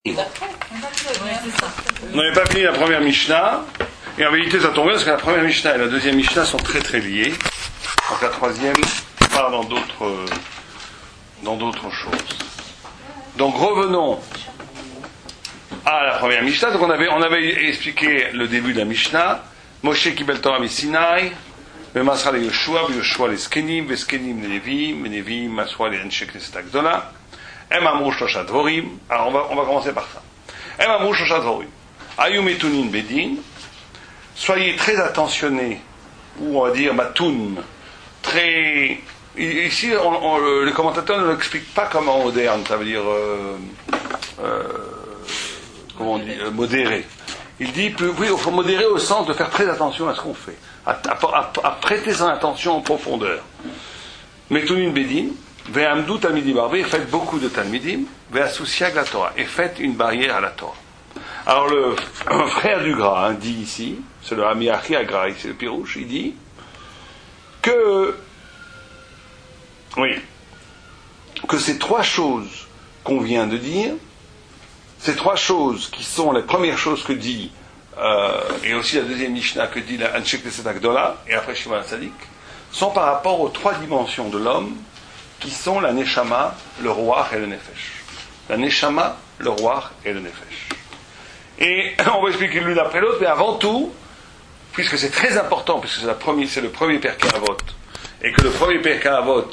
On n'avait pas fini la première Mishnah, et en vérité ça tombe bien parce que la première Mishnah et la deuxième Mishnah sont très très liées. Donc la troisième part dans d'autres choses. Donc revenons à la première Mishnah. Donc on avait expliqué le début de la Mishnah. Moshe kibel Torah miSinai, ve'masra le Yoshua, ve'Yoshua le Skenim, ve'Skenim le Nevim, ve'Nevim masra le Anshe Knesset Agdola. Em amrou shlosha dvorim. Alors on va commencer par ça. Em amrou shlosha dvorim. Ayu metunin bedin. Soyez très attentionnés, ou on va dire matoun, très. Ici, les commentateurs ne l'expliquent pas comme en moderne, ça veut dire comment on dit, modéré. Il dit oui, il faut modérer au sens de faire très attention à ce qu'on fait, à prêter son attention en profondeur. Metunin bedin. Ve'amdu talmidim arbe, faites beaucoup de talmidim, ve'asusiag la Torah, et faites une barrière à la Torah. Alors le frère du Gra dit ici, c'est le Amiachi Agra, c'est le Pirouche, il dit que ces trois choses qu'on vient de dire, ces trois choses qui sont les premières choses que dit, et aussi la deuxième Mishnah que dit la Anshe Knesset Agdola, et après Shimon Tzadik, sont par rapport aux trois dimensions de l'homme, qui sont la Neshama, le Ruach et le Nefesh. La Neshama, le Ruach et le Nefesh. Et on va expliquer l'une après l'autre, mais avant tout, puisque c'est très important, puisque c'est le premier Pirkei Avot, et que le premier Pirkei Avot,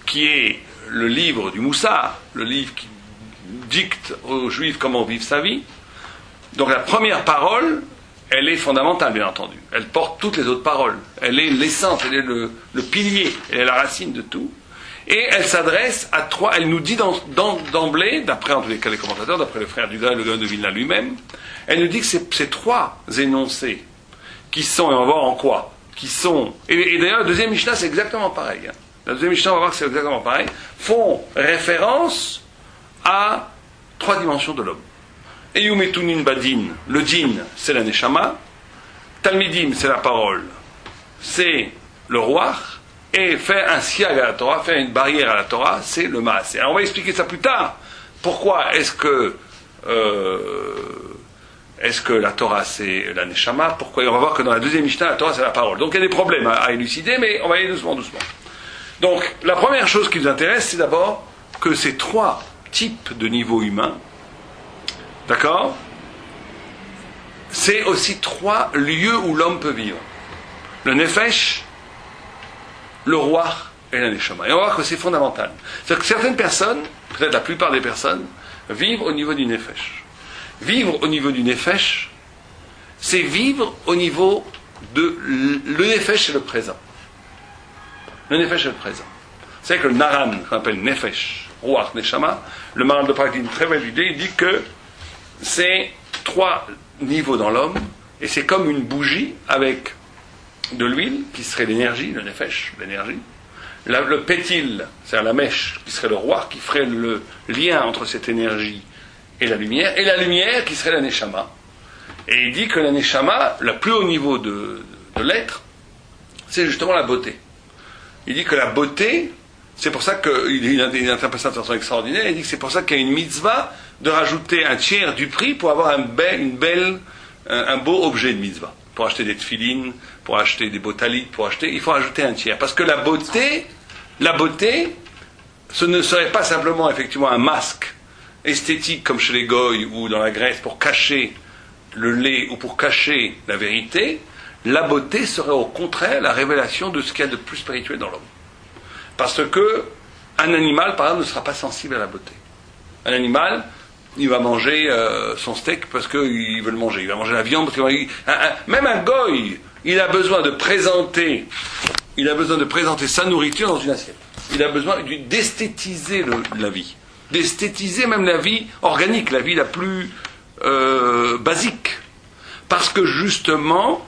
qui est le livre du Moussar, le livre qui dicte aux Juifs comment vivre sa vie, donc la première parole, elle est fondamentale, bien entendu. Elle porte toutes les autres paroles. Elle est l'essence, elle est le pilier, elle est la racine de tout. Et elle s'adresse à trois, elle nous dit d'emblée, d'après en tous les cas les commentateurs, d'après le frère du Gra et le Gaon de Vilna lui-même, elle nous dit que ces trois énoncés, qui sont, et on va voir en quoi, qui sont, et d'ailleurs la deuxième Mishnah c'est exactement pareil, hein. La deuxième Mishnah on va voir que c'est exactement pareil, font référence à trois dimensions de l'homme. Eyumetunin badin, le din c'est la neshama, talmidim c'est la parole, c'est le ruach, et faire un siag à la Torah, faire une barrière à la Torah, c'est le maaseh. Alors on va expliquer ça plus tard. Pourquoi est-ce que la Torah c'est la neshama? Pourquoi? On va voir que dans la deuxième Mishnah, la Torah c'est la parole. Donc il y a des problèmes à élucider, mais on va y aller doucement. Donc la première chose qui nous intéresse, c'est d'abord que ces trois types de niveaux humains, d'accord, c'est aussi trois lieux où l'homme peut vivre. Le nefesh, le roi et la neshama. Et on va voir que c'est fondamental. C'est-à-dire que certaines personnes, peut-être la plupart des personnes, vivent au niveau du nefesh. Vivre au niveau du nefesh, c'est vivre au niveau de... Le nefesh, c'est le présent. Le nefesh, c'est le présent. C'est que le naran, qu'on appelle nefesh, roi, neshama, le Maharal de Prague dit une très belle idée, il dit que c'est trois niveaux dans l'homme, et c'est comme une bougie avec de l'huile, qui serait l'énergie, le nefesh, l'énergie. Le pétil, c'est-à-dire la mèche, qui serait le roi, qui ferait le lien entre cette énergie et la lumière qui serait la neshama. Et il dit que la neshama, le plus haut niveau de l'être, c'est justement la beauté. Il dit que la beauté, c'est pour ça qu'il interprète ça de façon extraordinaire, il dit que c'est pour ça qu'il y a une mitzvah de rajouter un tiers du prix pour avoir un beau objet de mitzvah. Pour acheter des tefilines, pour acheter des beaux talit, il faut ajouter un tiers. Parce que la beauté, ce ne serait pas simplement effectivement un masque esthétique comme chez les Goïs ou dans la Grèce pour cacher le lait ou pour cacher la vérité. La beauté serait au contraire la révélation de ce qu'il y a de plus spirituel dans l'homme. Parce que un animal, par exemple, ne sera pas sensible à la beauté. Un animal, il va manger son steak parce qu'il veut le manger. Il va manger la viande parce même un goy, il a besoin de présenter sa nourriture dans une assiette. Il a besoin d'esthétiser la vie. D'esthétiser même la vie organique, la vie la plus basique. Parce que justement,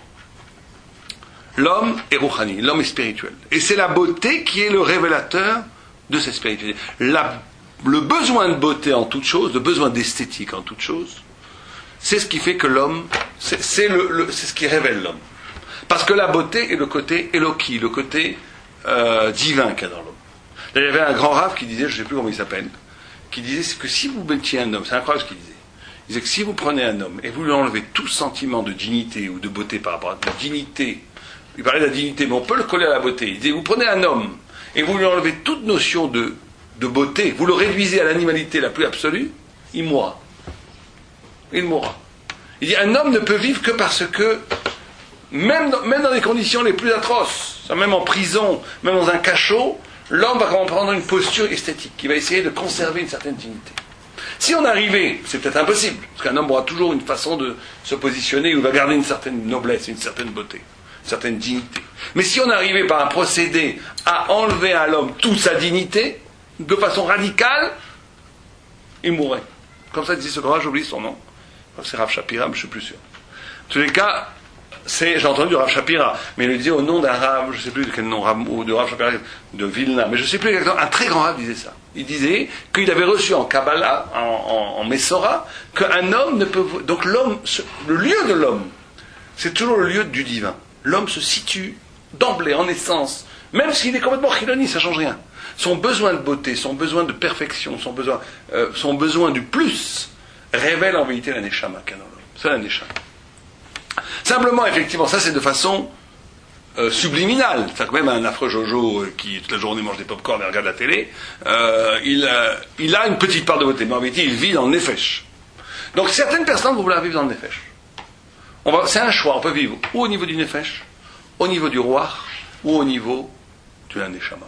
l'homme est rouhani, l'homme est spirituel. Et c'est la beauté qui est le révélateur de cette spiritualité. Le besoin de beauté en toute chose, le besoin d'esthétique en toute chose, c'est ce qui fait que l'homme, c'est ce qui révèle l'homme. Parce que la beauté est le côté éloqui, le côté divin qu'il y a dans l'homme. Il y avait un grand rave qui disait, je ne sais plus comment il s'appelle, qui disait que si vous mettiez un homme, c'est incroyable ce qu'il disait, Il disait que si vous prenez un homme et vous lui enlevez tout sentiment de dignité ou de beauté par rapport à la dignité, il parlait de la dignité, mais on peut le coller à la beauté. Il disait, vous prenez un homme et vous lui enlevez toute notion de beauté, vous le réduisez à l'animalité la plus absolue, il mourra. Il mourra. Il dit, un homme ne peut vivre que parce que, même dans les conditions les plus atroces, même en prison, même dans un cachot, l'homme va prendre une posture esthétique, qui va essayer de conserver une certaine dignité. Si on arrivait, c'est peut-être impossible, parce qu'un homme aura toujours une façon de se positionner où il va garder une certaine noblesse, une certaine beauté, une certaine dignité. Mais si on arrivait par un procédé à enlever à l'homme toute sa dignité, de façon radicale, il mourrait. Comme ça disait ce grand, j'oublie son nom. C'est Rav Shapira, mais je ne suis plus sûr. En tous les cas, j'ai entendu Rav Shapira, mais il le disait au nom d'un Rav, je ne sais plus de quel nom, de Rav Shapira, de Vilna, mais je ne sais plus exactement, un très grand Rav disait ça. Il disait qu'il avait reçu en Kabbalah, en Messora, qu'un homme ne peut... Donc l'homme, le lieu de l'homme, c'est toujours le lieu du divin. L'homme se situe d'emblée, en essence, même s'il est complètement chiloni, ça ne change rien. Son besoin de beauté, son besoin de perfection, son besoin du plus, révèle en vérité la Neshama qu'il y a dans l'homme. C'est la Neshama. Simplement, effectivement, ça c'est de façon subliminale. C'est-à-dire que même un affreux Jojo qui toute la journée mange des pop-corn et regarde la télé, il a une petite part de beauté, mais en vérité il vit dans le Nefesh. Donc certaines personnes vont vouloir vivre dans le Nefesh. C'est un choix, on peut vivre ou au niveau du Nefesh, au niveau du roi, ou au niveau de la Neshama.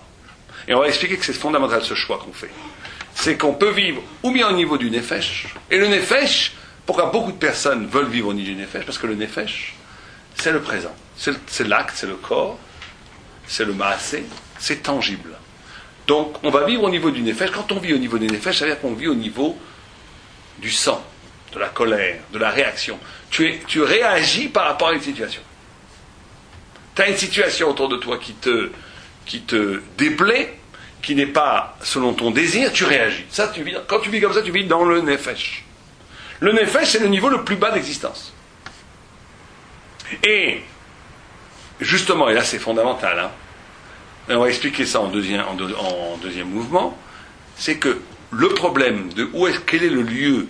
Et on va expliquer que c'est fondamental ce choix qu'on fait. C'est qu'on peut vivre ou bien au niveau du Nefesh, et le Nefesh, pourquoi beaucoup de personnes veulent vivre au niveau du Nefesh? Parce que le Nefesh, c'est le présent. C'est l'acte, c'est le corps, c'est le maasé, c'est tangible. Donc, on va vivre au niveau du Nefesh. Quand on vit au niveau du Nefesh, ça veut dire qu'on vit au niveau du sang, de la colère, de la réaction. Tu réagis par rapport à une situation. Tu as une situation autour de toi qui te déplaît, qui n'est pas selon ton désir, tu réagis. Ça, quand tu vis comme ça, tu vis dans le Nefesh. Le Nefesh, c'est le niveau le plus bas d'existence. Et, justement, et là c'est fondamental, hein, et on va expliquer ça en deuxième mouvement, c'est que le problème de quel est le lieu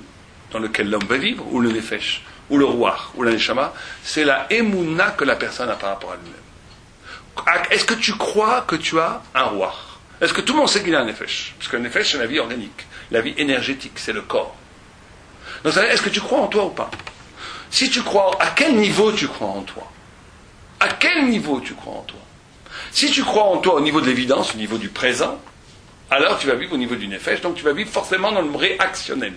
dans lequel l'homme va vivre, ou le Nefesh, ou le roi, ou la Neshama, c'est la émouna que la personne a par rapport à lui-même. Est-ce que tu crois que tu as un roi? Est-ce que tout le monde sait qu'il a un Nefesh? Parce que le Nefesh, c'est la vie organique, la vie énergétique, c'est le corps. Donc, est-ce que tu crois en toi ou pas? Si tu crois, à quel niveau tu crois en toi? À quel niveau tu crois en toi? Si tu crois en toi au niveau de l'évidence, au niveau du présent, alors tu vas vivre au niveau du Nefesh, donc tu vas vivre forcément dans le réactionnel.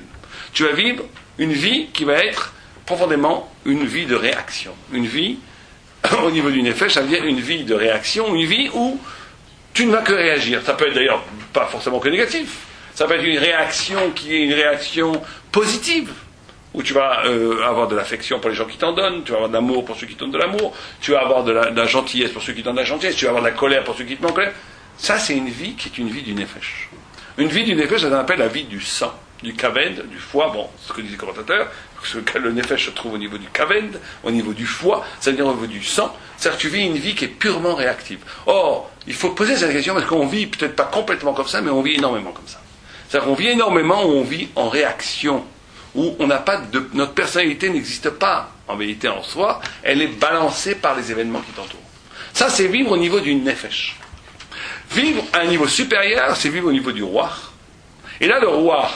Tu vas vivre une vie qui va être profondément une vie de réaction. Une vie, au niveau du Nefesh, ça veut dire une vie de réaction, une vie où tu ne vas que réagir. Ça peut être d'ailleurs pas forcément que négatif. Ça peut être une réaction qui est une réaction positive, où tu vas avoir de l'affection pour les gens qui t'en donnent, tu vas avoir de l'amour pour ceux qui te donnent de l'amour, tu vas avoir de la gentillesse pour ceux qui te donnent de la gentillesse, tu vas avoir de la colère pour ceux qui te mettent en colère. Ça, c'est une vie qui est une vie du Nefesh. Une vie du Nefesh, ça s'appelle la vie du sang, du kaved, du foie, bon, ce que disent les commentateurs, le Nefesh se trouve au niveau du kaved, au niveau du foie, c'est-à-dire au niveau du sang, c'est-à-dire que tu vis une vie qui est purement réactive. Or, il faut poser cette question parce qu'on vit peut-être pas complètement comme ça, mais on vit énormément comme ça. C'est-à-dire qu'on vit énormément où on vit en réaction, où on n'a pas notre personnalité n'existe pas en vérité en soi, elle est balancée par les événements qui t'entourent. Ça, c'est vivre au niveau du Nefesh. Vivre à un niveau supérieur, c'est vivre au niveau du roi. Et là, le roi,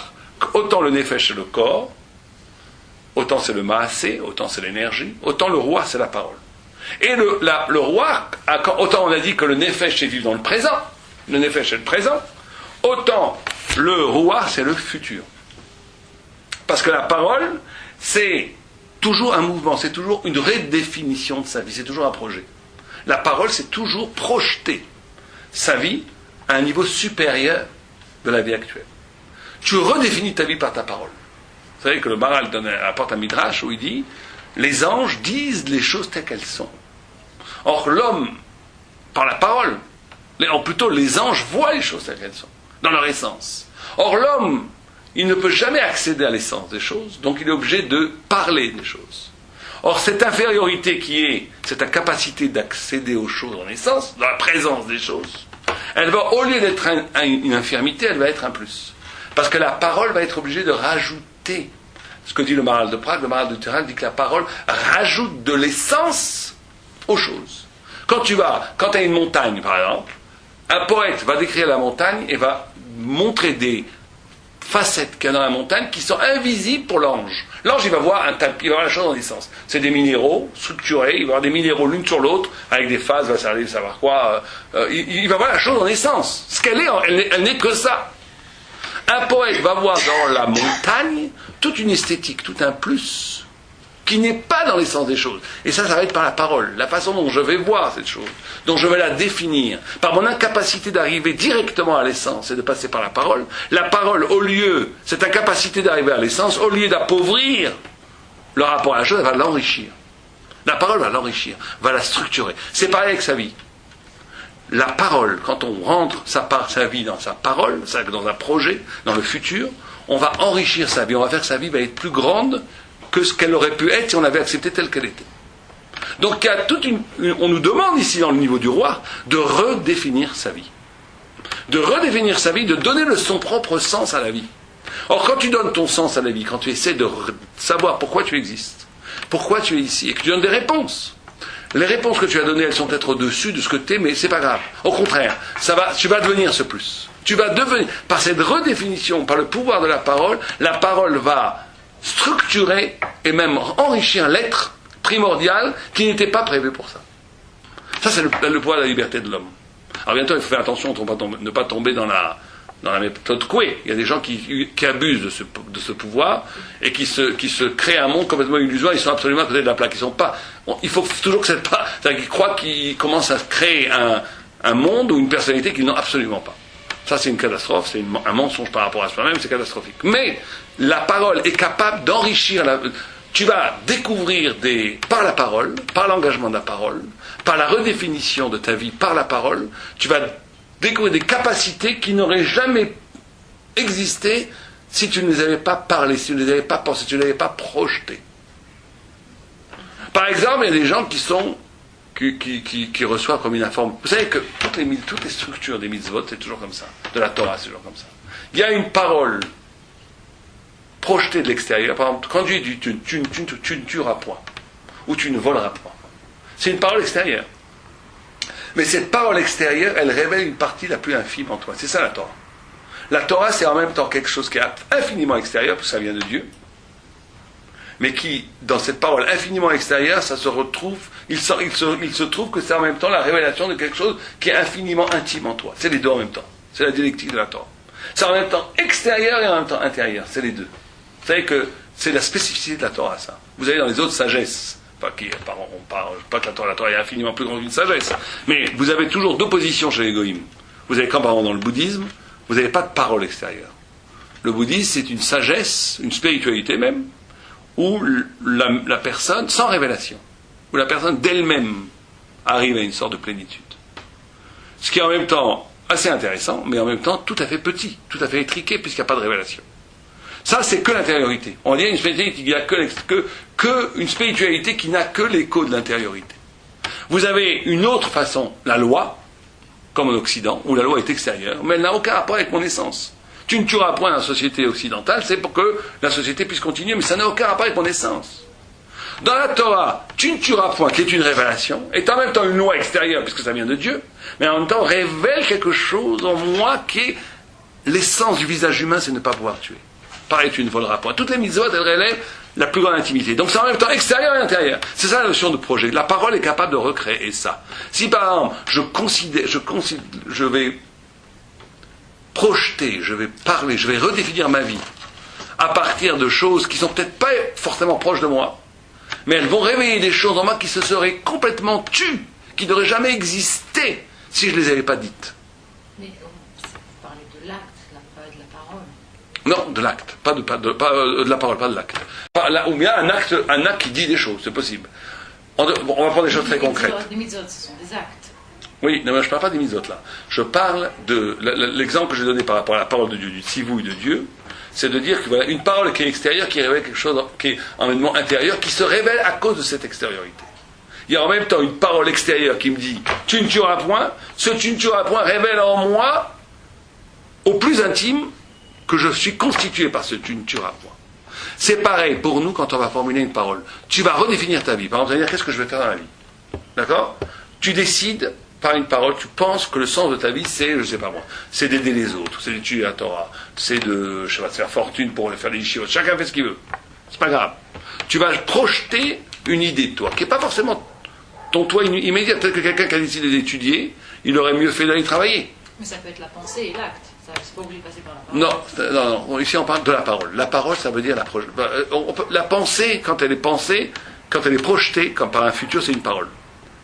autant le Nefesh c'est le corps, autant c'est le maasé, autant c'est l'énergie, autant le roi c'est la parole. Et le roi, autant on a dit que le Nefesh c'est vivre dans le présent, le Nefesh c'est le présent, autant le roi c'est le futur. Parce que la parole, c'est toujours un mouvement, c'est toujours une redéfinition de sa vie, c'est toujours un projet. La parole, c'est toujours projeter sa vie à un niveau supérieur de la vie actuelle. Tu redéfinis ta vie par ta parole. Vous savez que le Maharal apporte un midrash où il dit « Les anges disent les choses telles qu'elles sont. » Or, l'homme, par la parole, plutôt les anges voient les choses telles qu'elles sont, dans leur essence. Or, l'homme, il ne peut jamais accéder à l'essence des choses, donc il est obligé de parler des choses. Or, cette infériorité qui est cette incapacité d'accéder aux choses en essence, dans la présence des choses, elle va, au lieu d'être une infirmité, elle va être un plus. Parce que la parole va être obligée de rajouter ce que dit le Maharal de Prague. Le Maharal de Téhéran dit que la parole rajoute de l'essence aux choses. Quand tu as une montagne, par exemple, un poète va décrire la montagne et va montrer des facettes qu'il y a dans la montagne qui sont invisibles pour l'ange. L'ange, il va voir il va voir la chose en essence. C'est des minéraux structurés, il va voir des minéraux l'une sur l'autre, avec des phases, va savoir quoi. Il va voir la chose en essence. Ce qu'elle est, elle n'est que ça. Un poète va voir dans la montagne toute une esthétique, tout un plus, qui n'est pas dans l'essence des choses. Et ça va être par la parole, la façon dont je vais voir cette chose, dont je vais la définir, par mon incapacité d'arriver directement à l'essence et de passer par la parole, cette incapacité d'arriver à l'essence, au lieu d'appauvrir le rapport à la chose, elle va l'enrichir. La parole va l'enrichir, va la structurer. C'est pareil avec sa vie. La parole, quand on rentre sa vie dans sa parole, dans un projet, dans le futur, on va enrichir sa vie, on va faire que sa vie va être plus grande que ce qu'elle aurait pu être si on avait accepté telle qu'elle était. Donc il y a on nous demande ici dans le niveau du roi de redéfinir sa vie. De redéfinir sa vie, de donner son propre sens à la vie. Or quand tu donnes ton sens à la vie, quand tu essaies de savoir pourquoi tu existes, pourquoi tu es ici, et que tu donnes des réponses, les réponses que tu as données, elles sont peut-être au-dessus de ce que tu es, mais c'est pas grave. Au contraire, tu vas devenir ce plus. Tu vas devenir, par cette redéfinition, par le pouvoir de la parole va structurer et même enrichir l'être primordial qui n'était pas prévu pour ça. Ça, c'est le pouvoir de la liberté de l'homme. Alors bientôt, il faut faire attention de ne pas tomber dans la méthode Coué. Il y a des gens qui abusent de ce pouvoir et qui se créent un monde complètement illusoire. Ils sont absolument à côté de la plaque. Il faut toujours que cette part, c'est-à-dire qu'ils croient qu'ils commencent à créer un monde ou une personnalité qu'ils n'ont absolument pas. Ça, c'est une catastrophe, c'est un mensonge par rapport à soi-même, c'est catastrophique. Mais la parole est capable d'enrichir tu vas découvrir par la parole, par l'engagement de la parole, par la redéfinition de ta vie par la parole, tu vas découvrir des capacités qui n'auraient jamais existé si tu ne les avais pas parlé, si tu ne les avais pas pensé, si tu ne les avais pas projetées. Par exemple, il y a des gens qui reçoivent comme une informe. Vous savez que toutes les structures des mitzvot, c'est toujours comme ça. De la Torah, c'est toujours comme ça. Il y a une parole projetée de l'extérieur. Par exemple, quand Dieu dit tu ne tueras point, ou tu ne voleras point. C'est une parole extérieure. Mais cette parole extérieure, elle révèle une partie la plus infime en toi. C'est ça la Torah. La Torah, c'est en même temps quelque chose qui est infiniment extérieur, parce que ça vient de Dieu, mais qui, dans cette parole infiniment extérieure, ça se retrouve, il se trouve que c'est en même temps la révélation de quelque chose qui est infiniment intime en toi. C'est les deux en même temps. C'est la dialectique de la Torah. C'est en même temps extérieur et en même temps intérieur. C'est les deux. Vous savez que c'est la spécificité de la Torah, ça. Vous avez dans les autres sagesses, on parle pas que la Torah est infiniment plus grande qu'une sagesse, mais vous avez toujours deux positions chez les goïms. Vous avez, quand par exemple dans le bouddhisme, vous n'avez pas de parole extérieure. Le bouddhisme, c'est une sagesse, une spiritualité même, où la personne, sans révélation, où la personne d'elle-même arrive à une sorte de plénitude. Ce qui est en même temps assez intéressant, mais en même temps tout à fait petit, tout à fait étriqué, puisqu'il n'y a pas de révélation. Ça, c'est que l'intériorité. On va dire une spiritualité qui n'a une spiritualité qui n'a que l'écho de l'intériorité. Vous avez une autre façon, la loi, comme en Occident, où la loi est extérieure, mais elle n'a aucun rapport avec mon essence. Tu ne tueras point dans la société occidentale, c'est pour que la société puisse continuer, mais ça n'a aucun rapport avec mon essence. Dans la Torah, tu ne tueras point, qui est une révélation, est en même temps une loi extérieure, puisque ça vient de Dieu, mais en même temps révèle quelque chose en moi qui est l'essence du visage humain, c'est ne pas pouvoir tuer. Pareil, tu ne voleras point. Toutes les mitzvot, elles révèlent la plus grande intimité. Donc c'est en même temps extérieur et intérieur. C'est ça la notion de projet. La parole est capable de recréer ça. Si par exemple, je vais projeter, je vais parler, je vais redéfinir ma vie à partir de choses qui sont peut-être pas forcément proches de moi, mais elles vont réveiller des choses en moi qui se seraient complètement tues, qui n'auraient jamais existé si je ne les avais pas dites. Mais vous parlez de l'acte, pas de la parole. Non, de l'acte, pas de la parole, pas de l'acte. Ou bien un acte qui dit des choses, c'est possible. On va prendre des choses très concrètes. Les mitzvot, ce sont des actes. Oui, non, mais je ne parle pas des mitzvot là. Je parle de l'exemple que j'ai donné par rapport à la parole de Dieu, du tzivouï de Dieu, c'est de dire que voilà, une parole qui est extérieure, qui révèle quelque chose qui est en même temps intérieur, qui se révèle à cause de cette extériorité. Il y a en même temps une parole extérieure qui me dit tu ne tueras point. Ce tu ne tueras point révèle en moi, au plus intime, que je suis constitué par ce tu ne tueras point. C'est pareil pour nous quand on va formuler une parole. Tu vas redéfinir ta vie. Par exemple, tu vas dire qu'est-ce que je vais faire dans la vie. D'accord? Tu décides par une parole, tu penses que le sens de ta vie, c'est, je sais pas moi, c'est d'aider les autres, c'est d'étudier la Torah, c'est de, je sais pas, de faire fortune pour faire des yeshivot. Chacun fait ce qu'il veut. C'est pas grave. Tu vas projeter une idée de toi, qui n'est pas forcément ton toi immédiat. Peut-être que quelqu'un qui a décidé d'étudier, il aurait mieux fait d'aller travailler. Mais ça peut être la pensée et l'acte. C'est pas obligé de passer par la parole. Non. Ici, on parle de la parole. La parole, ça veut dire la pensée, quand elle est pensée, quand elle est projetée, comme par un futur, c'est une parole.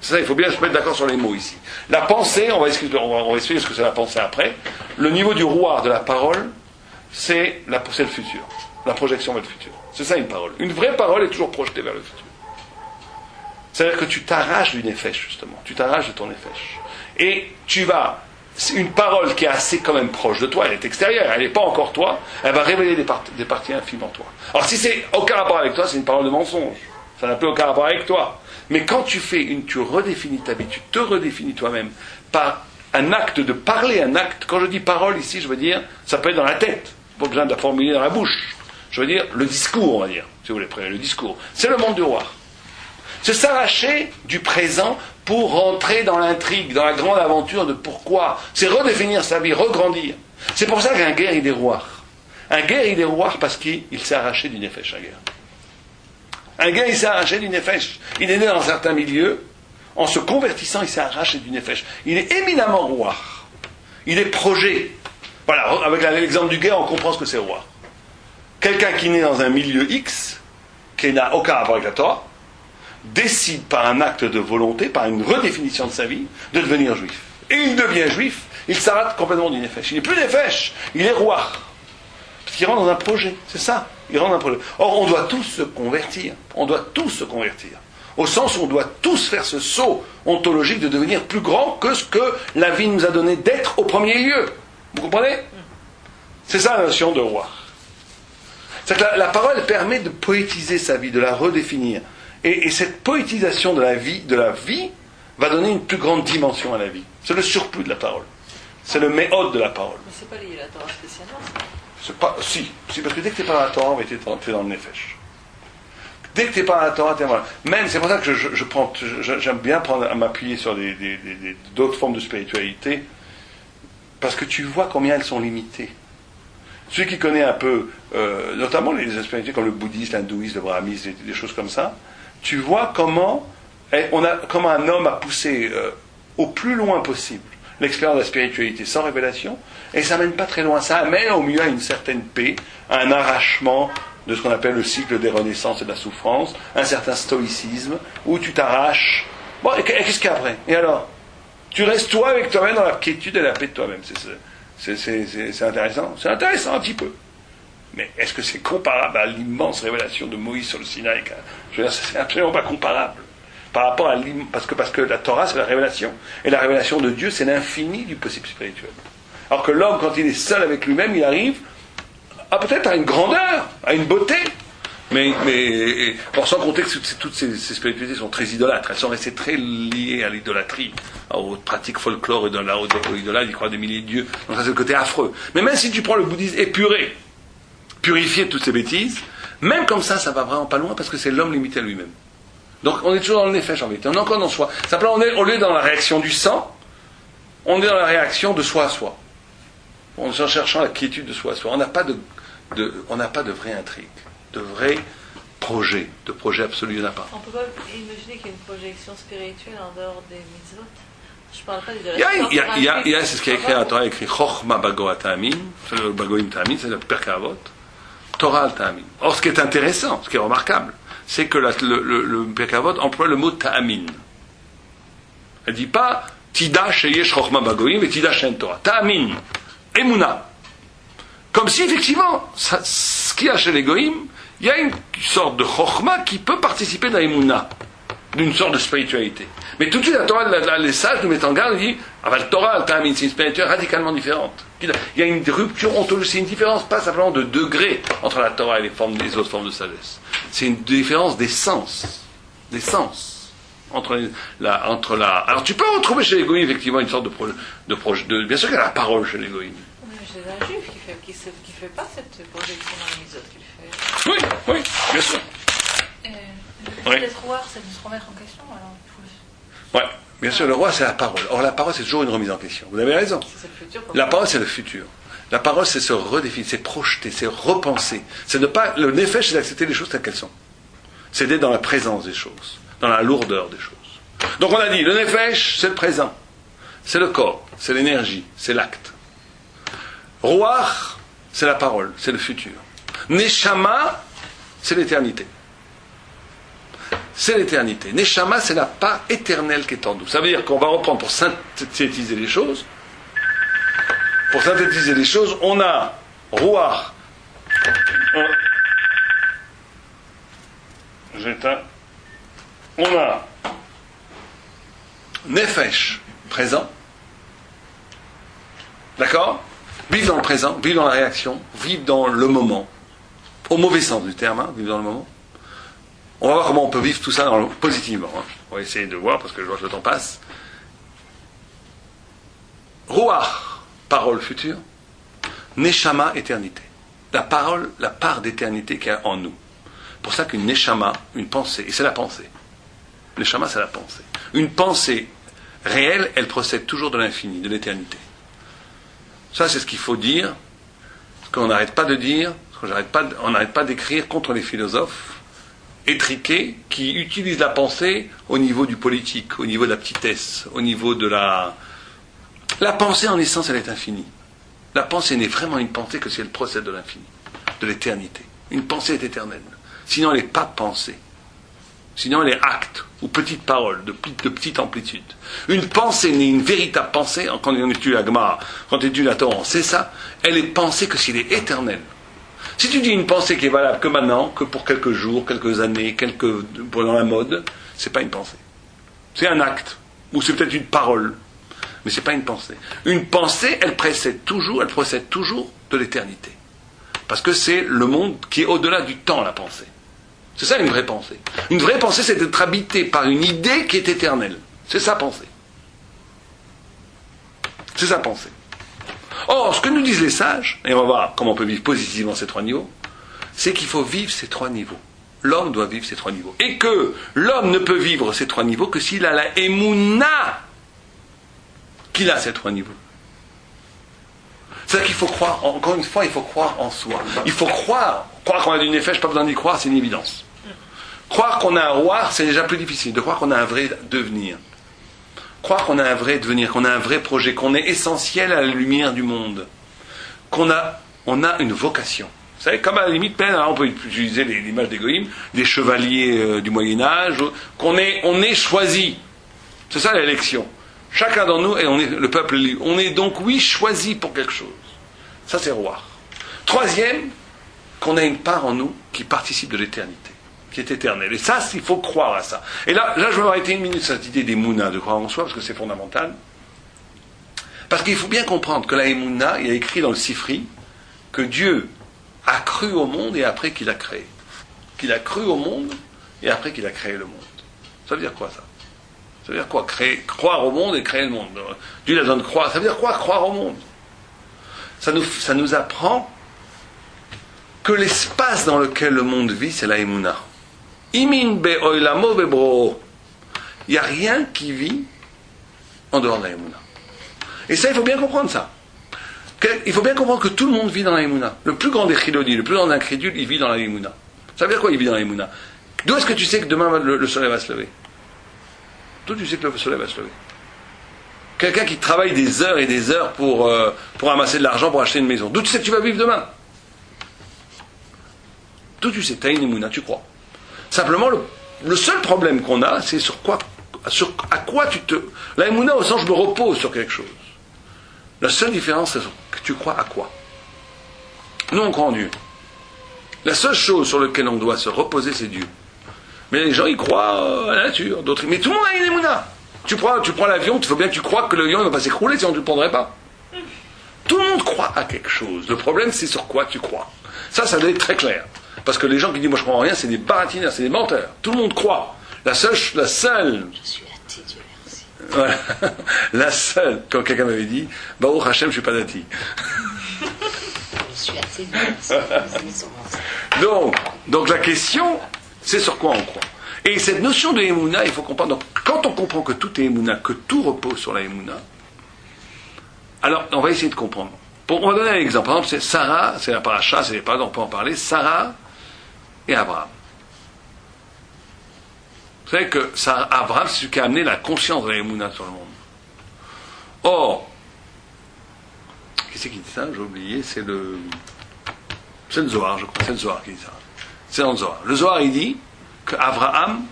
C'est ça, il faut bien se mettre d'accord sur les mots ici. La pensée, on va expliquer ce que c'est la pensée après. Le niveau du rouard de la parole, c'est le futur. La projection vers le futur. C'est ça une parole. Une vraie parole est toujours projetée vers le futur. C'est-à-dire que tu t'arraches du nefesh, justement. Tu t'arraches de ton nefesh. Et tu vas... C'est une parole qui est assez quand même proche de toi, elle est extérieure, elle n'est pas encore toi, elle va révéler des parties infimes en toi. Alors si c'est aucun rapport avec toi, c'est une parole de mensonge. Ça n'a plus aucun rapport avec toi. Mais quand tu redéfinis ta vie, tu te redéfinis toi-même par un acte de parler, un acte. Quand je dis parole ici, je veux dire, ça peut être dans la tête, pas besoin de la formuler dans la bouche. Je veux dire le discours, on va dire, si vous voulez, le discours. C'est le monde du roi. C'est s'arracher du présent pour rentrer dans l'intrigue, dans la grande aventure de pourquoi. C'est redéfinir sa vie, regrandir. C'est pour ça qu'un guerre, il est roi. Un guerre, il est roi parce qu'il s'est arraché du nefesh, un guerre. Un gars, il s'est arraché du nefesh. Il est né dans certains milieux. En se convertissant, il s'est arraché du nefesh. Il est éminemment roi. Il est projet. Voilà, avec l'exemple du guerre, on comprend ce que c'est roi. Quelqu'un qui naît dans un milieu X, qui n'a aucun rapport avec la Torah, décide par un acte de volonté, par une redéfinition de sa vie, de devenir juif. Et il devient juif, il s'arrête complètement du nefesh. Il n'est plus nefesh, il est roi. Parce qu'il rentre dans un projet, c'est ça. Il rentre dans un projet. Or, on doit tous se convertir. On doit tous se convertir. Au sens où on doit tous faire ce saut ontologique de devenir plus grand que ce que la vie nous a donné d'être au premier lieu. Vous comprenez? C'est ça la notion de roi. C'est que la parole permet de poétiser sa vie, de la redéfinir. Et cette poétisation de la vie va donner une plus grande dimension à la vie. C'est le surplus de la parole. C'est le méhode de la parole. Mais c'est pas lié à la Torah spécialement, ça. C'est pas, si, parce que dès que tu n'es pas dans la Torah, tu es dans le nefesh. Dès que tu n'es pas dans la Torah, tu es dans même, c'est pour ça que j'aime bien m'appuyer sur d'autres formes de spiritualité, parce que tu vois combien elles sont limitées. Celui qui connaît un peu, notamment les spiritualités comme le bouddhisme, l'hindouisme, le brahmisme, des choses comme ça, tu vois comment un homme a poussé au plus loin possible l'expérience de la spiritualité sans révélation, et ça mène pas très loin. Ça amène au mieux à une certaine paix, à un arrachement de ce qu'on appelle le cycle des renaissances et de la souffrance, un certain stoïcisme, où tu t'arraches. Bon, et qu'est-ce qu'il y a après? Et alors? Tu restes toi avec toi-même dans la quiétude et la paix de toi-même. C'est intéressant. C'est intéressant un petit peu. Mais est-ce que c'est comparable à l'immense révélation de Moïse sur le Sinaï? Je veux dire, c'est absolument pas comparable. Par rapport à parce que la Torah, c'est la révélation. Et la révélation de Dieu, c'est l'infini du possible spirituel. Alors que l'homme, quand il est seul avec lui-même, il arrive peut-être à une grandeur, à une beauté. Mais sans compter que toutes ces spiritualités sont très idolâtres. Elles sont restées très liées à l'idolâtrie, aux pratiques folklore et aux idolâtres, ils croient des milliers de dieux. Donc ça, c'est le côté affreux. Mais même si tu prends le bouddhisme épuré, purifié de toutes ces bêtises, même comme ça va vraiment pas loin parce que c'est l'homme limité à lui-même. Donc on est toujours dans le nefesh en vérité, on est encore dans soi. Simplement, on est dans la réaction du sang, on est dans la réaction de soi à soi. On est en cherchant la quiétude de soi à soi. On n'a pas de vraie intrigue, de vrai projet, de projet absolu, il n'y en a pas. On ne peut pas imaginer qu'il y a une projection spirituelle en dehors des mitzvot. Je ne parle pas des il y a c'est ce qui est écrit à la Torah, il y a écrit Chochma Bagoa Ta'amin, c'est le Bagoim Ta'amin, c'est le Perkei Avot, Torah al Ta'amin. Or, ce qui est intéressant, ce qui est remarquable, c'est que le Perkei Avot emploie le mot Ta'amin. Elle ne dit pas Tida Sheyesh Chochma Bagoim et Tida She'en Torah. Ta'amin, Emuna. Comme si, effectivement, ce qu'il y a chez les Goïm, il y a une sorte de Chochma qui peut participer dans Emuna, d'une sorte de spiritualité. Mais tout de suite, la Torah, les sages nous mettent en garde et disent la Torah, c'est une spiritualité radicalement différente. Il y a une rupture ontologique, c'est une différence pas simplement de degré entre la Torah et les autres formes de sagesse. C'est une différence d'essence. D'essence. Alors tu peux retrouver chez les Goïm, effectivement, une sorte de projet. Bien sûr qu'il y a la parole chez les Goïm. chez un juif qui fait pas cette projection dans les autres, qu'il fait. Oui, bien sûr. Le fait d'être roi, c'est de se remettre en question, alors il faut... Ouais, bien sûr, le roi, c'est la parole. Or, la parole, c'est toujours une remise en question. Vous avez raison. C'est le futur. La parole, c'est le futur. La parole, c'est se redéfinir, c'est projeter, c'est repenser. C'est ne pas... Le nefesh, c'est d'accepter les choses telles qu'elles sont. C'est d'être dans la présence des choses, dans la lourdeur des choses. Donc, on a dit, le nefesh, c'est le présent. C'est le corps, c'est l'énergie, c'est l'acte. Ruach, c'est la parole, c'est le futur. Neshama, c'est l'éternité. C'est l'éternité. Neshama, c'est la part éternelle qui est en nous. Ça veut dire qu'on va reprendre pour synthétiser les choses. Pour synthétiser les choses, on a Ruach. J'éteins. On a Nefesh, présent. D'accord ? Vivre dans le présent, vivre dans la réaction, vivre dans le moment. Au mauvais sens du terme, vivre dans le moment. On va voir comment on peut vivre tout ça positivement. On va essayer de voir parce que je vois que le temps passe. Ruach, parole future. Neshama, éternité. La parole, la part d'éternité qu'il y a en nous. Pour ça qu'une Neshama, une pensée, et c'est la pensée. Neshama, c'est la pensée. Une pensée réelle, elle procède toujours de l'infini, de l'éternité. Ça, c'est ce qu'il faut dire, ce qu'on n'arrête pas de dire, ce on n'arrête pas d'écrire contre les philosophes étriqués qui utilisent la pensée au niveau du politique, au niveau de la petitesse, au niveau de la... La pensée, en essence, elle est infinie. La pensée n'est vraiment une pensée que si elle procède de l'infini, de l'éternité. Une pensée est éternelle. Sinon, elle n'est pas pensée. Sinon, elle est acte, ou petite parole, de petite amplitude. Une pensée n'est une véritable pensée, quand on étudie la Gemara, quand on étudie la Torah, on sait ça, elle est pensée que s'il est éternel. Si tu dis une pensée qui est valable que maintenant, que pour quelques jours, quelques années, pendant la mode, c'est pas une pensée. C'est un acte, ou c'est peut-être une parole, mais c'est pas une pensée. Une pensée, elle procède toujours de l'éternité. Parce que c'est le monde qui est au-delà du temps, la pensée. C'est ça une vraie pensée. Une vraie pensée, c'est d'être habité par une idée qui est éternelle. C'est sa pensée. C'est sa pensée. Or, ce que nous disent les sages, et on va voir comment on peut vivre positivement ces trois niveaux, c'est qu'il faut vivre ces trois niveaux. L'homme doit vivre ces trois niveaux. Et que l'homme ne peut vivre ces trois niveaux que s'il a la émouna qu'il a ces trois niveaux. C'est-à-dire qu'il faut croire, encore une fois, il faut croire en soi. Il faut croire qu'on a du nefesh, pas besoin d'y croire, c'est une évidence. Croire qu'on a un roi, c'est déjà plus difficile. De croire qu'on a un vrai devenir. Croire qu'on a un vrai devenir, qu'on a un vrai projet, qu'on est essentiel à la lumière du monde. On a une vocation. Vous savez, comme à la limite, on peut utiliser l'image des goïms, des chevaliers du Moyen-Âge, on est choisi. C'est ça l'élection. Chacun d'entre nous, et on est le peuple élu. On est donc, oui, choisi pour quelque chose. Ça, c'est roi. Troisième, qu'on a une part en nous qui participe de l'éternité, qui est éternelle. Et ça, il faut croire à ça. Et là je vais arrêter une minute sur cette idée des Mouna, de croire en soi, parce que c'est fondamental. Parce qu'il faut bien comprendre que la Emouna, il y a écrit dans le Sifri que Dieu a cru au monde et après qu'il a créé. Qu'il a cru au monde et après qu'il a créé le monde. Ça veut dire quoi, ça? Ça veut dire quoi? Croire au monde et créer le monde. Dieu a besoin de croire. Ça veut dire quoi, croire au monde? Ça nous apprend que l'espace dans lequel le monde vit, c'est la Emouna. Imin be oilamo be bro. Il n'y a rien qui vit en dehors de la Emouna. Et ça, il faut bien comprendre ça. Il faut bien comprendre que tout le monde vit dans la Emouna. Le plus grand des chilodis, le plus grand incrédule, il vit dans la Emouna. Ça veut dire quoi, il vit dans la Emouna? D'où est-ce que tu sais que demain le soleil va se lever? D'où tu sais que le soleil va se lever? Quelqu'un qui travaille des heures et des heures pour amasser de l'argent pour acheter une maison. D'où tu sais que tu vas vivre demain? D'où tu sais? Tu as une Emouna, tu crois. Simplement, le seul problème qu'on a, c'est à quoi tu te... La Emouna, au sens, je me repose sur quelque chose. La seule différence, c'est que tu crois à quoi. Nous, on croit en Dieu. La seule chose sur laquelle on doit se reposer, c'est Dieu. Mais les gens, ils croient à la nature. D'autres... Mais tout le monde a une Emouna. Tu prends l'avion, il faut bien que tu crois que l'avion ne va pas s'écrouler, sinon tu ne le prendrais pas. Tout le monde croit à quelque chose. Le problème, c'est sur quoi tu crois. Ça doit être très clair. Parce que les gens qui disent « moi je crois en rien », c'est des baratineurs, c'est des menteurs. Tout le monde croit. La seule... Je suis athée, Dieu merci. Voilà. La seule, quand quelqu'un m'avait dit « Baruch Hashem, je ne suis pas dati ». suis assez bien. Donc la question, c'est sur quoi on croit. Et cette notion de Emouna, il faut comprendre. Donc, quand on comprend que tout est Emouna, que tout repose sur la Emouna, alors on va essayer de comprendre. On va donner un exemple. Par exemple, c'est Sarah, c'est la paracha, c'est les paroles, on peut en parler. Sarah et Abraham. Vous savez que Abraham, c'est celui qui a amené la conscience de la Emouna sur le monde. Or, qui c'est qui dit ça? J'ai oublié, c'est le Zohar, je crois. C'est le Zohar qui dit ça. C'est dans le Zohar. Le Zohar, il dit que Abraham,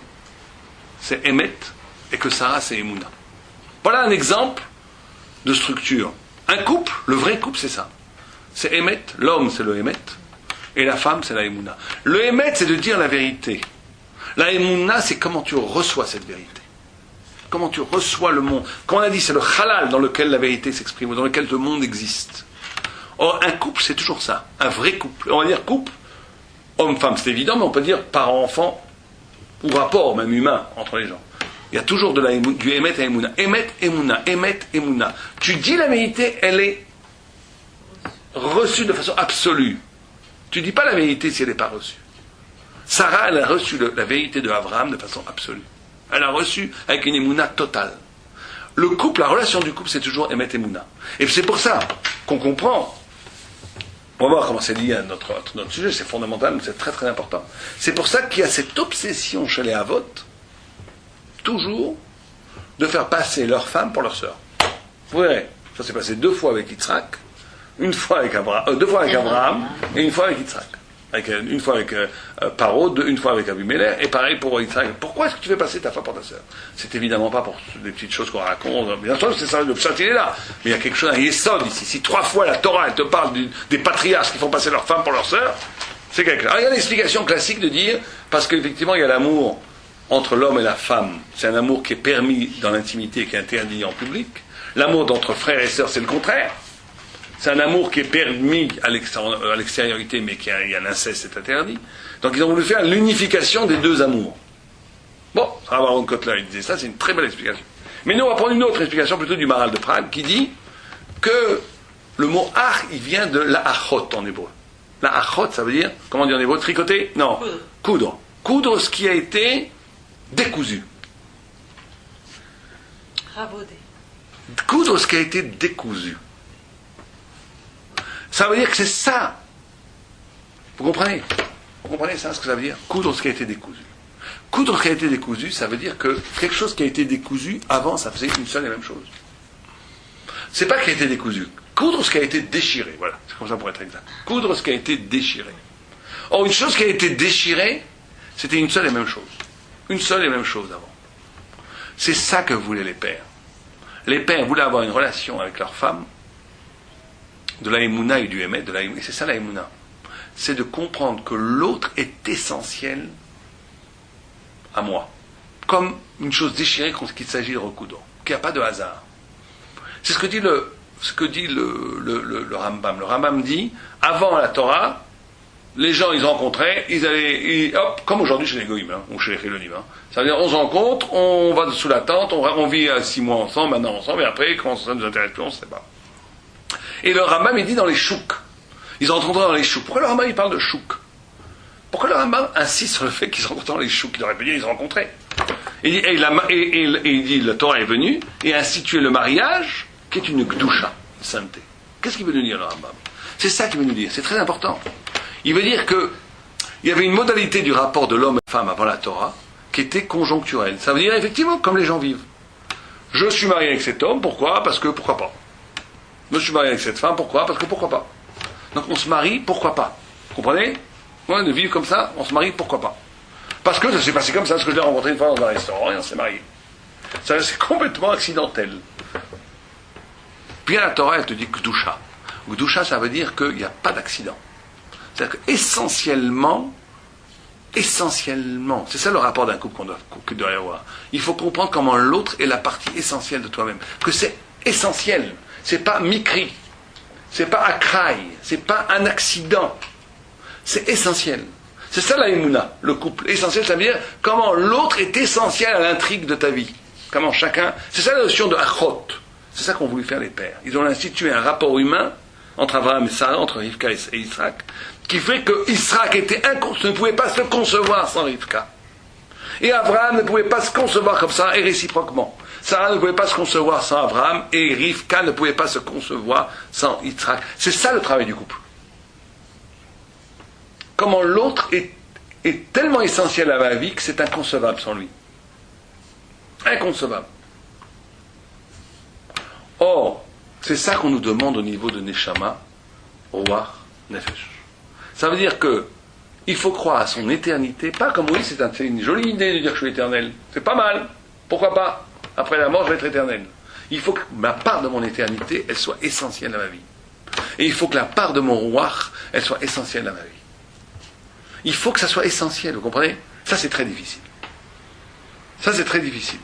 c'est Emet, et que Sarah, c'est Emouna. Voilà un exemple de structure. Un couple, le vrai couple, c'est ça. C'est Emet, l'homme, c'est le Emet, et la femme, c'est la Emouna. Le Emet, c'est de dire la vérité. La Emouna, c'est comment tu reçois cette vérité. Comment tu reçois le monde. Comme on a dit, c'est le halal dans lequel la vérité s'exprime, ou dans lequel le monde existe. Or, un couple, c'est toujours ça. Un vrai couple. On va dire couple, homme-femme, c'est évident, mais on peut dire parent-enfant, ou rapport, même humain, entre les gens. Il y a toujours du Emet à Emouna. Emet, Emouna, Emet, Emouna. Tu dis la vérité, elle est reçue de façon absolue. Tu ne dis pas la vérité si elle n'est pas reçue. Sarah, elle a reçu la vérité de Abraham de façon absolue. Elle a reçu avec une Emouna totale. Le couple, la relation du couple, c'est toujours Emet, Emouna. Et c'est pour ça qu'on comprend. On va voir comment c'est lié à notre sujet, c'est fondamental, mais c'est très très important. C'est pour ça qu'il y a cette obsession chez les Havot, toujours, de faire passer leur femme pour leur sœur. Vous verrez, ça s'est passé 2 fois avec Yitzhak, 2 fois avec Abraham, et 1 fois avec Yitzhak. Une fois avec Paro, 1 fois avec Abimelech, et pareil pour Yitzhak. Pourquoi est-ce que tu fais passer ta femme pour ta sœur? C'est évidemment pas pour des petites choses qu'on raconte. Bien sûr, c'est ça, le pshat, il est là. Mais il y a quelque chose, un yesod ici. Si 3 fois la Torah, elle te parle des patriarches qui font passer leur femme pour leur sœur, c'est quelque chose. Alors, il y a l'explication classique de dire, parce qu'effectivement, il y a l'amour entre l'homme et la femme. C'est un amour qui est permis dans l'intimité et qui est interdit en public. L'amour d'entre frères et sœurs, c'est le contraire. C'est un amour qui est permis à l'extériorité, mais il y a l'inceste, c'est interdit. Donc ils ont voulu faire l'unification des 2 amours. Bon, Aaron Kotler, il disait ça, c'est une très belle explication. Mais nous, on va prendre une autre explication, plutôt du Maharal de Prague, qui dit que le mot ach, il vient de la achot en hébreu. La achot, ça veut dire, comment dire en hébreu, tricoter? Non, coudre. Coudre ce qui a été décousu. Rabauder. Coudre ce qui a été décousu. Ça veut dire que c'est ça. Vous comprenez? Vous comprenez ça, ce que ça veut dire? Coudre ce qui a été décousu. Coudre ce qui a été décousu, ça veut dire que quelque chose qui a été décousu, avant, ça faisait une seule et même chose. C'est pas qui a été décousu. Coudre ce qui a été déchiré. Voilà, c'est comme ça pour être exact. Coudre ce qui a été déchiré. Or, une chose qui a été déchirée, c'était une seule et même chose. Une seule et même chose avant. C'est ça que voulaient les pères. Les pères voulaient avoir une relation avec leur femme, de la Emouna et du Emet, et c'est ça la Emouna. C'est de comprendre que l'autre est essentiel à moi. Comme une chose déchirée qu'il s'agit de recoudre. Qu'il n'y a pas de hasard. C'est ce que dit le Rambam. Le Rambam dit, avant la Torah, les gens, ils rencontraient, ils allaient, hop, comme aujourd'hui chez les Goïm, ou chez les Chilonim. Ça veut dire, on se rencontre, on va sous la tente, on vit 6 mois ensemble, maintenant ensemble, et après, quand ça nous intéresse plus, on ne sait pas. Et le Rambam, il dit dans les chouks. Ils rencontraient dans les chouks. Pourquoi le Rambam, il parle de chouks? Pourquoi le Rambam insiste sur le fait qu'ils se rencontraient dans les chouks? Il aurait pu dire ils se rencontraient. Et il dit, la Torah est venue et a institué le mariage, qui est une gdusha, une sainteté. Qu'est-ce qu'il veut nous dire, le Rambam? C'est ça qu'il veut nous dire. C'est très important. Il veut dire que il y avait une modalité du rapport de l'homme et de la femme avant la Torah qui était conjoncturelle. Ça veut dire, effectivement, comme les gens vivent. Je suis marié avec cet homme, pourquoi? Parce que pourquoi pas. Je suis marié avec cette femme, pourquoi? Parce que pourquoi pas. Donc on se marie, pourquoi pas. Vous comprenez? Ouais, de vivre comme ça, on se marie, pourquoi pas. Parce que ça s'est passé comme ça, parce que je l'ai rencontré une fois dans un restaurant et on s'est marié. Ça, c'est complètement accidentel. Puis à la Torah, elle te dit Gdusha. Gdusha, ça veut dire qu'il n'y a pas d'accident. C'est-à-dire qu'essentiellement, c'est ça le rapport d'un couple qu'on doit avoir. Il faut comprendre comment l'autre est la partie essentielle de toi-même. Que c'est essentiel. C'est pas mikri, c'est pas akraï, c'est pas un accident. C'est essentiel. C'est ça la Emouna, le couple. Essentiel, ça veut dire comment l'autre est essentiel à l'intrigue de ta vie. Comment chacun... C'est ça la notion de achot. C'est ça qu'ont voulu faire les pères. Ils ont institué un rapport humain entre Abraham et Sarah, entre Rivka et Yitzhak, qui fait que Yitzhak ne pouvait pas se concevoir sans Rivka. Et Abraham ne pouvait pas se concevoir comme ça, et réciproquement. Sarah ne pouvait pas se concevoir sans Abraham, et Rivka ne pouvait pas se concevoir sans Yitzhak. C'est ça le travail du couple. Comment l'autre est tellement essentiel à ma vie que c'est inconcevable sans lui. Inconcevable. Or, c'est ça qu'on nous demande au niveau de Neshama, Ruach, Nefesh. Ça veut dire que il faut croire à son éternité, pas comme oui, c'est une jolie idée de dire que je suis éternel. C'est pas mal. Pourquoi pas? Après la mort, je vais être éternel. Il faut que ma part de mon éternité, elle soit essentielle à ma vie. Et il faut que la part de mon Ruach, elle soit essentielle à ma vie. Il faut que ça soit essentiel, vous comprenez? Ça, c'est très difficile. Ça, c'est très difficile.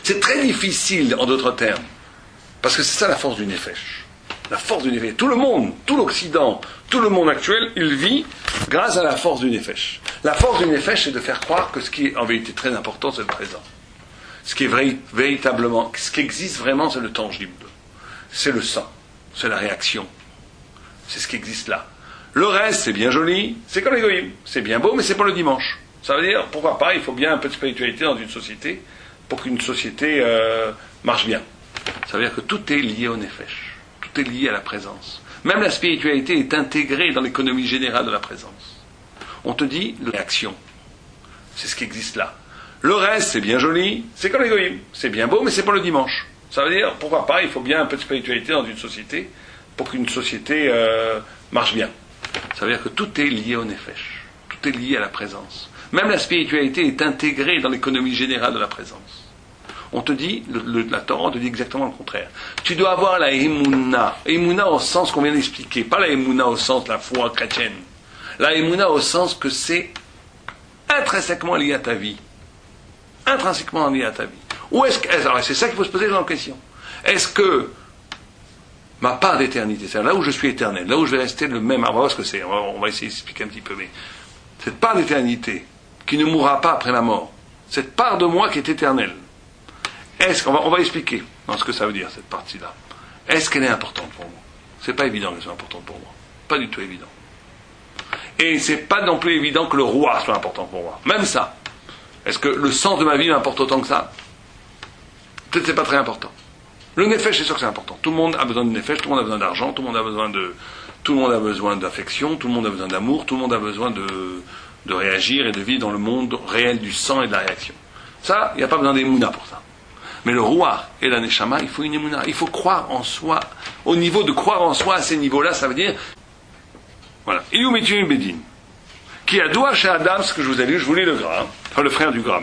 C'est très difficile, en d'autres termes, parce que c'est ça la force du Nefesh. La force du Nefesh. Tout le monde, tout l'Occident, tout le monde actuel, il vit grâce à la force du Nefesh. La force du Nefesh, c'est de faire croire que ce qui est en vérité très important, c'est le présent. Ce qui est véritablement, ce qui existe vraiment, c'est le tangible. C'est le sang, c'est la réaction. C'est ce qui existe là. Le reste, c'est bien joli, c'est comme l'égoïsme. C'est bien beau, mais c'est pas le dimanche. Ça veut dire, pourquoi pas, il faut bien un peu de spiritualité dans une société pour qu'une société marche bien. Ça veut dire que tout est lié au Nefesh. Tout est lié à la présence. Même la spiritualité est intégrée dans l'économie générale de la présence. On te dit, l'action, c'est ce qui existe là. Le reste, c'est bien joli, c'est comme l'égoïsme. C'est bien beau, mais c'est pas le dimanche. Ça veut dire, pourquoi pas, il faut bien un peu de spiritualité dans une société pour qu'une société marche bien. Ça veut dire que tout est lié au Nefesh. Tout est lié à la présence. Même la spiritualité est intégrée dans l'économie générale de la présence. On te dit, la Torah te dit exactement le contraire. Tu dois avoir la Emouna. Emouna au sens qu'on vient d'expliquer. Pas la Emouna au sens de la foi chrétienne. La Emouna au sens que c'est intrinsèquement lié à ta vie. Intrinsèquement lié à ta vie. Ou est-ce que, alors c'est ça qu'il faut se poser dans la question. Est-ce que ma part d'éternité, c'est-à-dire là où je suis éternel, là où je vais rester le même, on va voir ce que c'est, on va essayer d'expliquer un petit peu, mais cette part d'éternité qui ne mourra pas après la mort, cette part de moi qui est éternelle, est-ce qu'on on va expliquer dans ce que ça veut dire, cette partie-là. Est-ce qu'elle est importante pour moi? C'est pas évident qu'elle soit importante pour moi. Pas du tout évident. Et c'est pas non plus évident que le roi soit important pour moi. Même ça. Est-ce que le sens de ma vie m'importe autant que ça? Peut-être c'est pas très important. Le Nefesh, c'est sûr que c'est important. Tout le monde a besoin de Nefesh, tout le monde a besoin d'argent, tout le monde a besoin d'affection, tout le monde a besoin d'amour, tout le monde a besoin de réagir et de vivre dans le monde réel du sang et de la réaction. Ça, il n'y a pas besoin d'Emouna pour ça. Mais le roi et la Neshama, il faut une Emouna. Il faut croire en soi. Au niveau de croire en soi, à ces niveaux-là, ça veut dire... Voilà. Iou Mitun Bedin. Qui a doua chez Adam, ce que je vous ai lu, je vous lis le gras, enfin le frère du gras.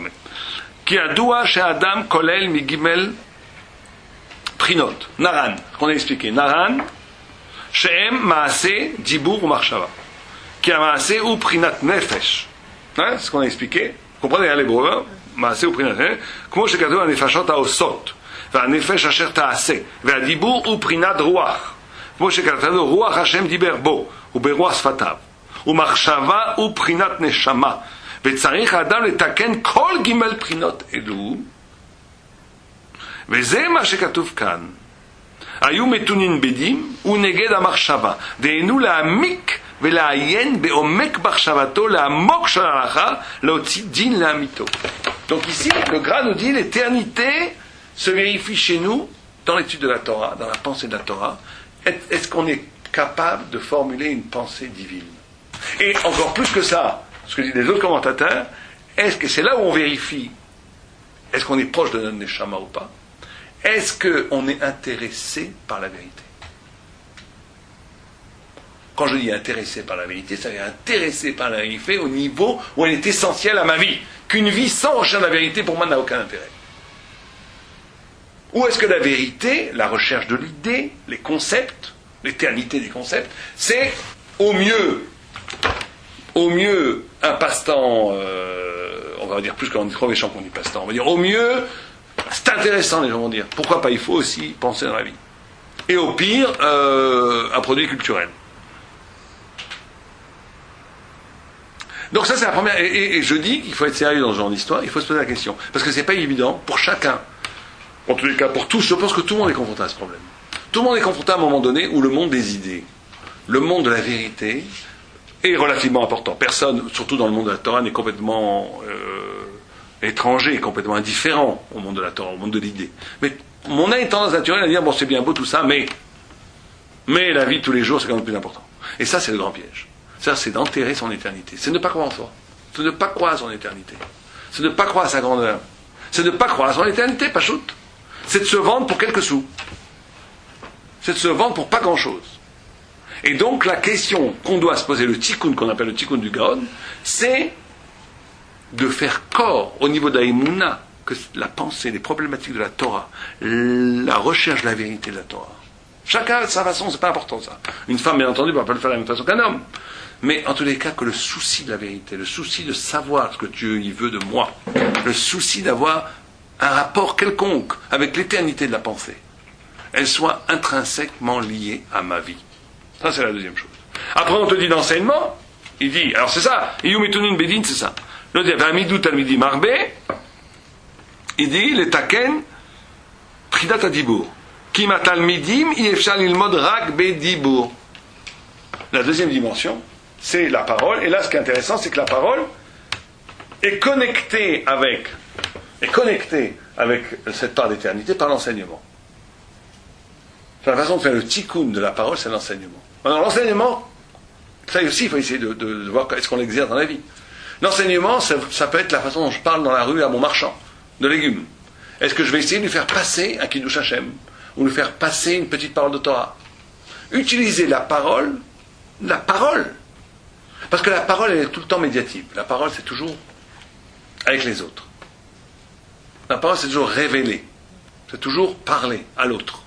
Qui a doua chez Adam, Kolel, Migimel, Prinot. Naran, qu'on a expliqué. Naran, Shehem, Maaseh, Dibour ou Marshava. Qui a Maaseh ou Prinat Nefesh. Hein, c'est ce qu'on a expliqué. Vous comprenez, hein, l'hébreu, hein? מעשה ובחינת כמו שכתוב הנפשות העושות והנפש אשר תעשה והדיבור הוא בחינת רוח כמו שכתוב רוח השם דיבר בו וברוח שפתיו ומחשבה הוא בחינת נשמה וצריך האדם לתקן כל ג' בחינות אלו וזה מה שכתוב כאן היו מתונין בדים ונגד המחשבה דהיינו להעמיק ולעיין בעומק מחשבתו לעמוק של ההלכה להוציא דין לאמיתו. Donc ici, le Gras nous dit l'éternité se vérifie chez nous dans l'étude de la Torah, dans la pensée de la Torah. Est-ce qu'on est capable de formuler une pensée divine? Et encore plus que ça, ce que disent les autres commentateurs, est-ce que c'est là où on vérifie, est-ce qu'on est proche de notre Neshama ou pas? Est-ce qu'on est intéressé par la vérité? Quand je dis intéressé par la vérité, ça veut dire intéressé par la vérité au niveau où elle est essentielle à ma vie. Qu'une vie sans recherche de la vérité, pour moi, n'a aucun intérêt. Ou est-ce que la vérité, la recherche de l'idée, les concepts, l'éternité des concepts, c'est au mieux un passe-temps, on va dire plus qu'on est trop méchant qu'on dit passe-temps, on va dire au mieux, c'est intéressant, les gens vont dire. Pourquoi pas, il faut aussi penser dans la vie. Et au pire, un produit culturel. Donc ça c'est la première, et je dis qu'il faut être sérieux dans ce genre d'histoire, il faut se poser la question, parce que c'est pas évident pour chacun, en tous les cas pour tous, je pense que tout le monde est confronté à ce problème. Tout le monde est confronté à un moment donné où le monde des idées, le monde de la vérité, est relativement important. Personne, surtout dans le monde de la Torah, n'est complètement étranger, complètement indifférent au monde de la Torah, au monde de l'idée. Mais on a une tendance naturelle à dire, bon, c'est bien beau tout ça, mais la vie de tous les jours, c'est quand même plus important. Et ça, c'est le grand piège. Ça, c'est d'enterrer son éternité. C'est ne pas croire en soi. C'est ne pas croire à son éternité. C'est ne pas croire à sa grandeur. C'est ne pas croire à son éternité, pas shoot. C'est de se vendre pour quelques sous. C'est de se vendre pour pas grand-chose. Et donc, la question qu'on doit se poser, le tikkun, qu'on appelle le tikkun du Gaon, c'est de faire corps au niveau d'Aïmouna, que la pensée, les problématiques de la Torah, la recherche de la vérité de la Torah. Chacun de sa façon, c'est pas important ça. Une femme, bien entendu, ne va pas le faire de la même façon qu'un homme. Mais en tous les cas, que le souci de la vérité, le souci de savoir ce que Dieu y veut de moi, le souci d'avoir un rapport quelconque avec l'éternité de la pensée, elle soit intrinsèquement liée à ma vie. Ça, c'est la deuxième chose. Après, on te dit d'enseignement, il dit, alors c'est ça, Iyumitunin Bedin, c'est ça. Le dit, Vamidou Talmidi Marbe, il dit, les Taken, Tridat Adibur. Kima Talmidim, Yefshal Ilmod Rak Bedibur. La deuxième dimension, c'est la parole. Et là, ce qui est intéressant, c'est que la parole est connectée avec cette part d'éternité par l'enseignement. La façon de faire le tikkun de la parole, c'est l'enseignement. Alors, l'enseignement, ça aussi, il faut essayer de voir est-ce qu'on l'exerce dans la vie. L'enseignement, ça peut être la façon dont je parle dans la rue à mon marchand de légumes. Est-ce que je vais essayer de lui faire passer un Kiddush Hashem ou lui faire passer une petite parole de Torah? Utiliser la parole, parce que la parole, elle est tout le temps médiative. La parole, c'est toujours avec les autres. La parole, c'est toujours révéler. C'est toujours parler à l'autre.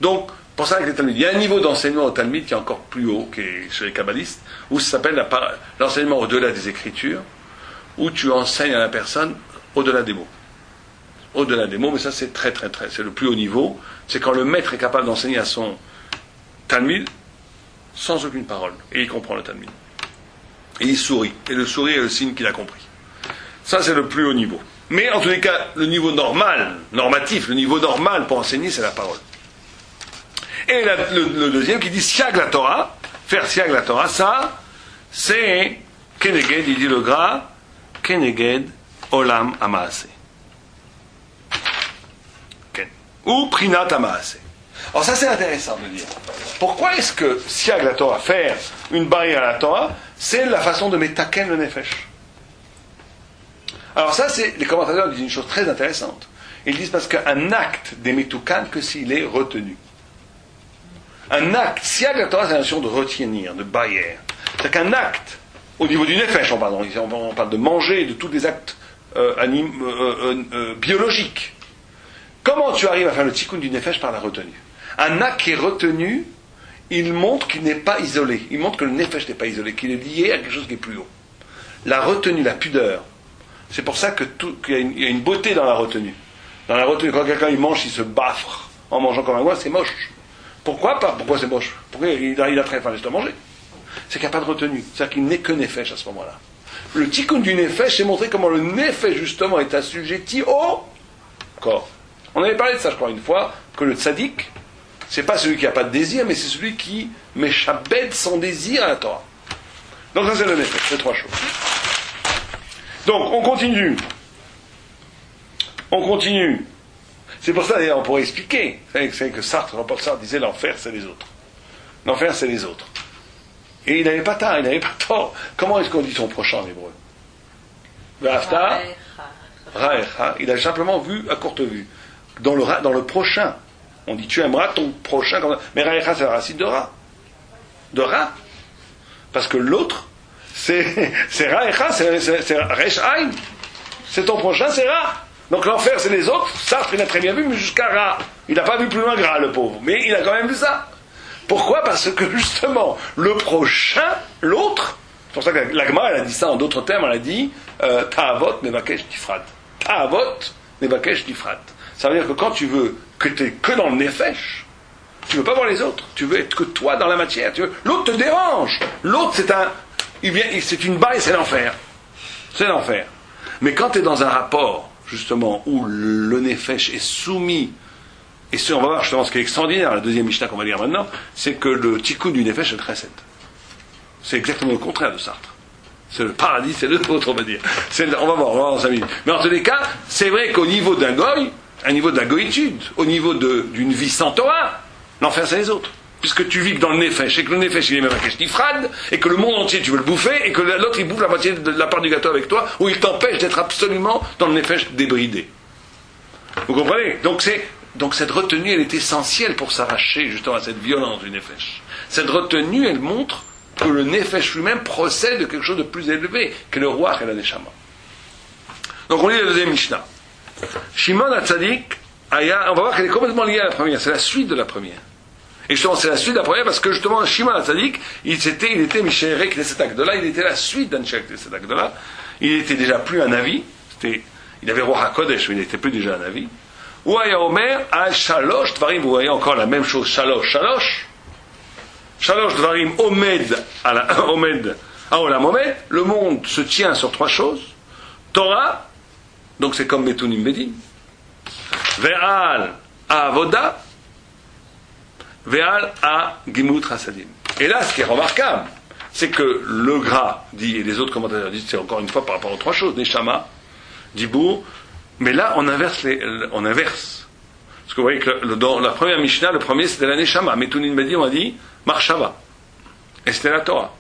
Donc, pour ça, avec les Talmuds, il y a un niveau d'enseignement au Talmud qui est encore plus haut, qui est chez les kabbalistes, où ça s'appelle l'enseignement au-delà des Écritures, où tu enseignes à la personne au-delà des mots. Au-delà des mots, mais ça c'est très, c'est le plus haut niveau, c'est quand le maître est capable d'enseigner à son Talmud sans aucune parole, et il comprend le Talmud. Et il sourit, et le sourire est le signe qu'il a compris. Ça c'est le plus haut niveau. Mais en tous les cas, le niveau normatif, le niveau normal pour enseigner, c'est la parole. Et le deuxième qui dit Siag la Torah, faire Siag la Torah, ça, c'est Keneged, il dit le gras, Keneged Olam Amaase. Ou Prinat Amaase. Alors ça c'est intéressant de dire. Pourquoi est-ce que Siag la Torah, faire une barrière à la Torah, c'est la façon de metaken le nefesh? Alors ça, les commentateurs disent une chose très intéressante. Ils disent parce qu'un acte des metukan que s'il est retenu. Un acte, Siag la Torah, c'est la notion de retenir, de barrière. C'est qu'un acte, au niveau du nefesh, on parle de manger, de tous les actes biologiques. Comment tu arrives à faire le tikkun du nefesh par la retenue? Un acte qui est retenu, il montre qu'il n'est pas isolé. Il montre que le nefesh n'est pas isolé, qu'il est lié à quelque chose qui est plus haut. La retenue, la pudeur. C'est pour ça qu'il y a une beauté dans la retenue. Dans la retenue, quand quelqu'un il mange, il se baffre en mangeant comme un oie, c'est moche. Pourquoi c'est moche? Pourquoi il a très faim, laisse-le manger? C'est qu'il n'y a pas de retenue. C'est-à-dire qu'il n'est que nefesh à ce moment-là. Le tikkun du nefesh, c'est montrer comment le nefesh, justement, est assujetti au corps. On avait parlé de ça, je crois, une fois, que le tzaddik, c'est pas celui qui n'a pas de désir, mais c'est celui qui méchabed son désir à la Torah. Donc ça, c'est le nefesh, c'est trois choses. Donc, on continue. C'est pour ça, d'ailleurs, on pourrait expliquer. Vous savez que Jean-Paul Sartre disait l'enfer, c'est les autres. L'enfer, c'est les autres. Et il n'avait pas tort. Comment est-ce qu'on dit son prochain en hébreu? V'afta, Raecha. Il a simplement vu à courte vue. Dans le prochain, on dit tu aimeras ton prochain. Mais Raecha, c'est la racine de Ra. De Ra. Parce que l'autre, c'est Raecha, c'est Resh Ain. C'est ton prochain, c'est Ra. Donc l'enfer, c'est les autres. Sartre, il a très bien vu, mais jusqu'à Ra. Il n'a pas vu plus loin que Ra, le pauvre. Mais il a quand même vu ça. Pourquoi? Parce que justement, le prochain, l'autre, c'est pour ça que la Gemara, elle a dit ça en d'autres termes, elle a dit Ta'avot Mevakesh Tifrat. Ta'avot Mevakesh Tifrat. Ça veut dire que quand tu veux que tu es que dans le nefesh, tu ne veux pas voir les autres. Tu veux être que toi dans la matière. L'autre te dérange. L'autre, c'est une baille, c'est l'enfer. C'est l'enfer. Mais quand tu es dans un rapport, justement, où le nefesh est soumis Et on va voir justement ce qui est extraordinaire, la deuxième Mishnah qu'on va lire maintenant, c'est que le tikkun du nefesh est le chesed. C'est exactement le contraire de Sartre. C'est le paradis, c'est le vôtre, on va dire. On va voir dans 5 minutes. Mais en tous les cas, c'est vrai qu'au niveau d'un goy, au niveau de la goïtude, au niveau d'une vie sans Torah, l'enfer c'est les autres. Puisque tu vis que dans le nefesh, et que le nefesh il est même un nifrad, et que le monde entier tu veux le bouffer, et que l'autre il bouffe la moitié de la part du gâteau avec toi, où il t'empêche d'être absolument dans le nefesh débridé. Vous comprenez? Donc cette retenue elle est essentielle pour s'arracher justement à cette violence du nefesh. Cette retenue elle montre que le nefesh lui-même procède de quelque chose de plus élevé que le roi et la neshama. Donc on lit la deuxième Mishnah. Shimon HaTzadik, on va voir qu'elle est complètement liée à la première, c'est la suite de la première. Et justement c'est la suite de la première parce que justement Shimon HaTzadik, il était Mishéret Knesset Agdola, il était la suite d'Anshe Knesset Agdola, il était déjà plus un avis, il avait roi HaKodesh, mais il n'était plus déjà un avis. Ou Aya Omer, Al Shalosh Dvarim, vous voyez encore la même chose, Shalosh Dvarim Omed Aolam Omed, le monde se tient sur 3 choses. Torah, donc c'est comme Metunim Bedin. Ve'al Avoda, Ve'al Gimut Hasadim. Et là, ce qui est remarquable, c'est que le Gras dit, et les autres commentateurs disent, c'est encore une fois par rapport aux 3 choses, Neshama, Dibour, mais là, on inverse. Parce que vous voyez que dans la première Mishnah, le premier c'était la Neshama. Metunim Bedin, on a dit Marshava. Et c'était la Torah.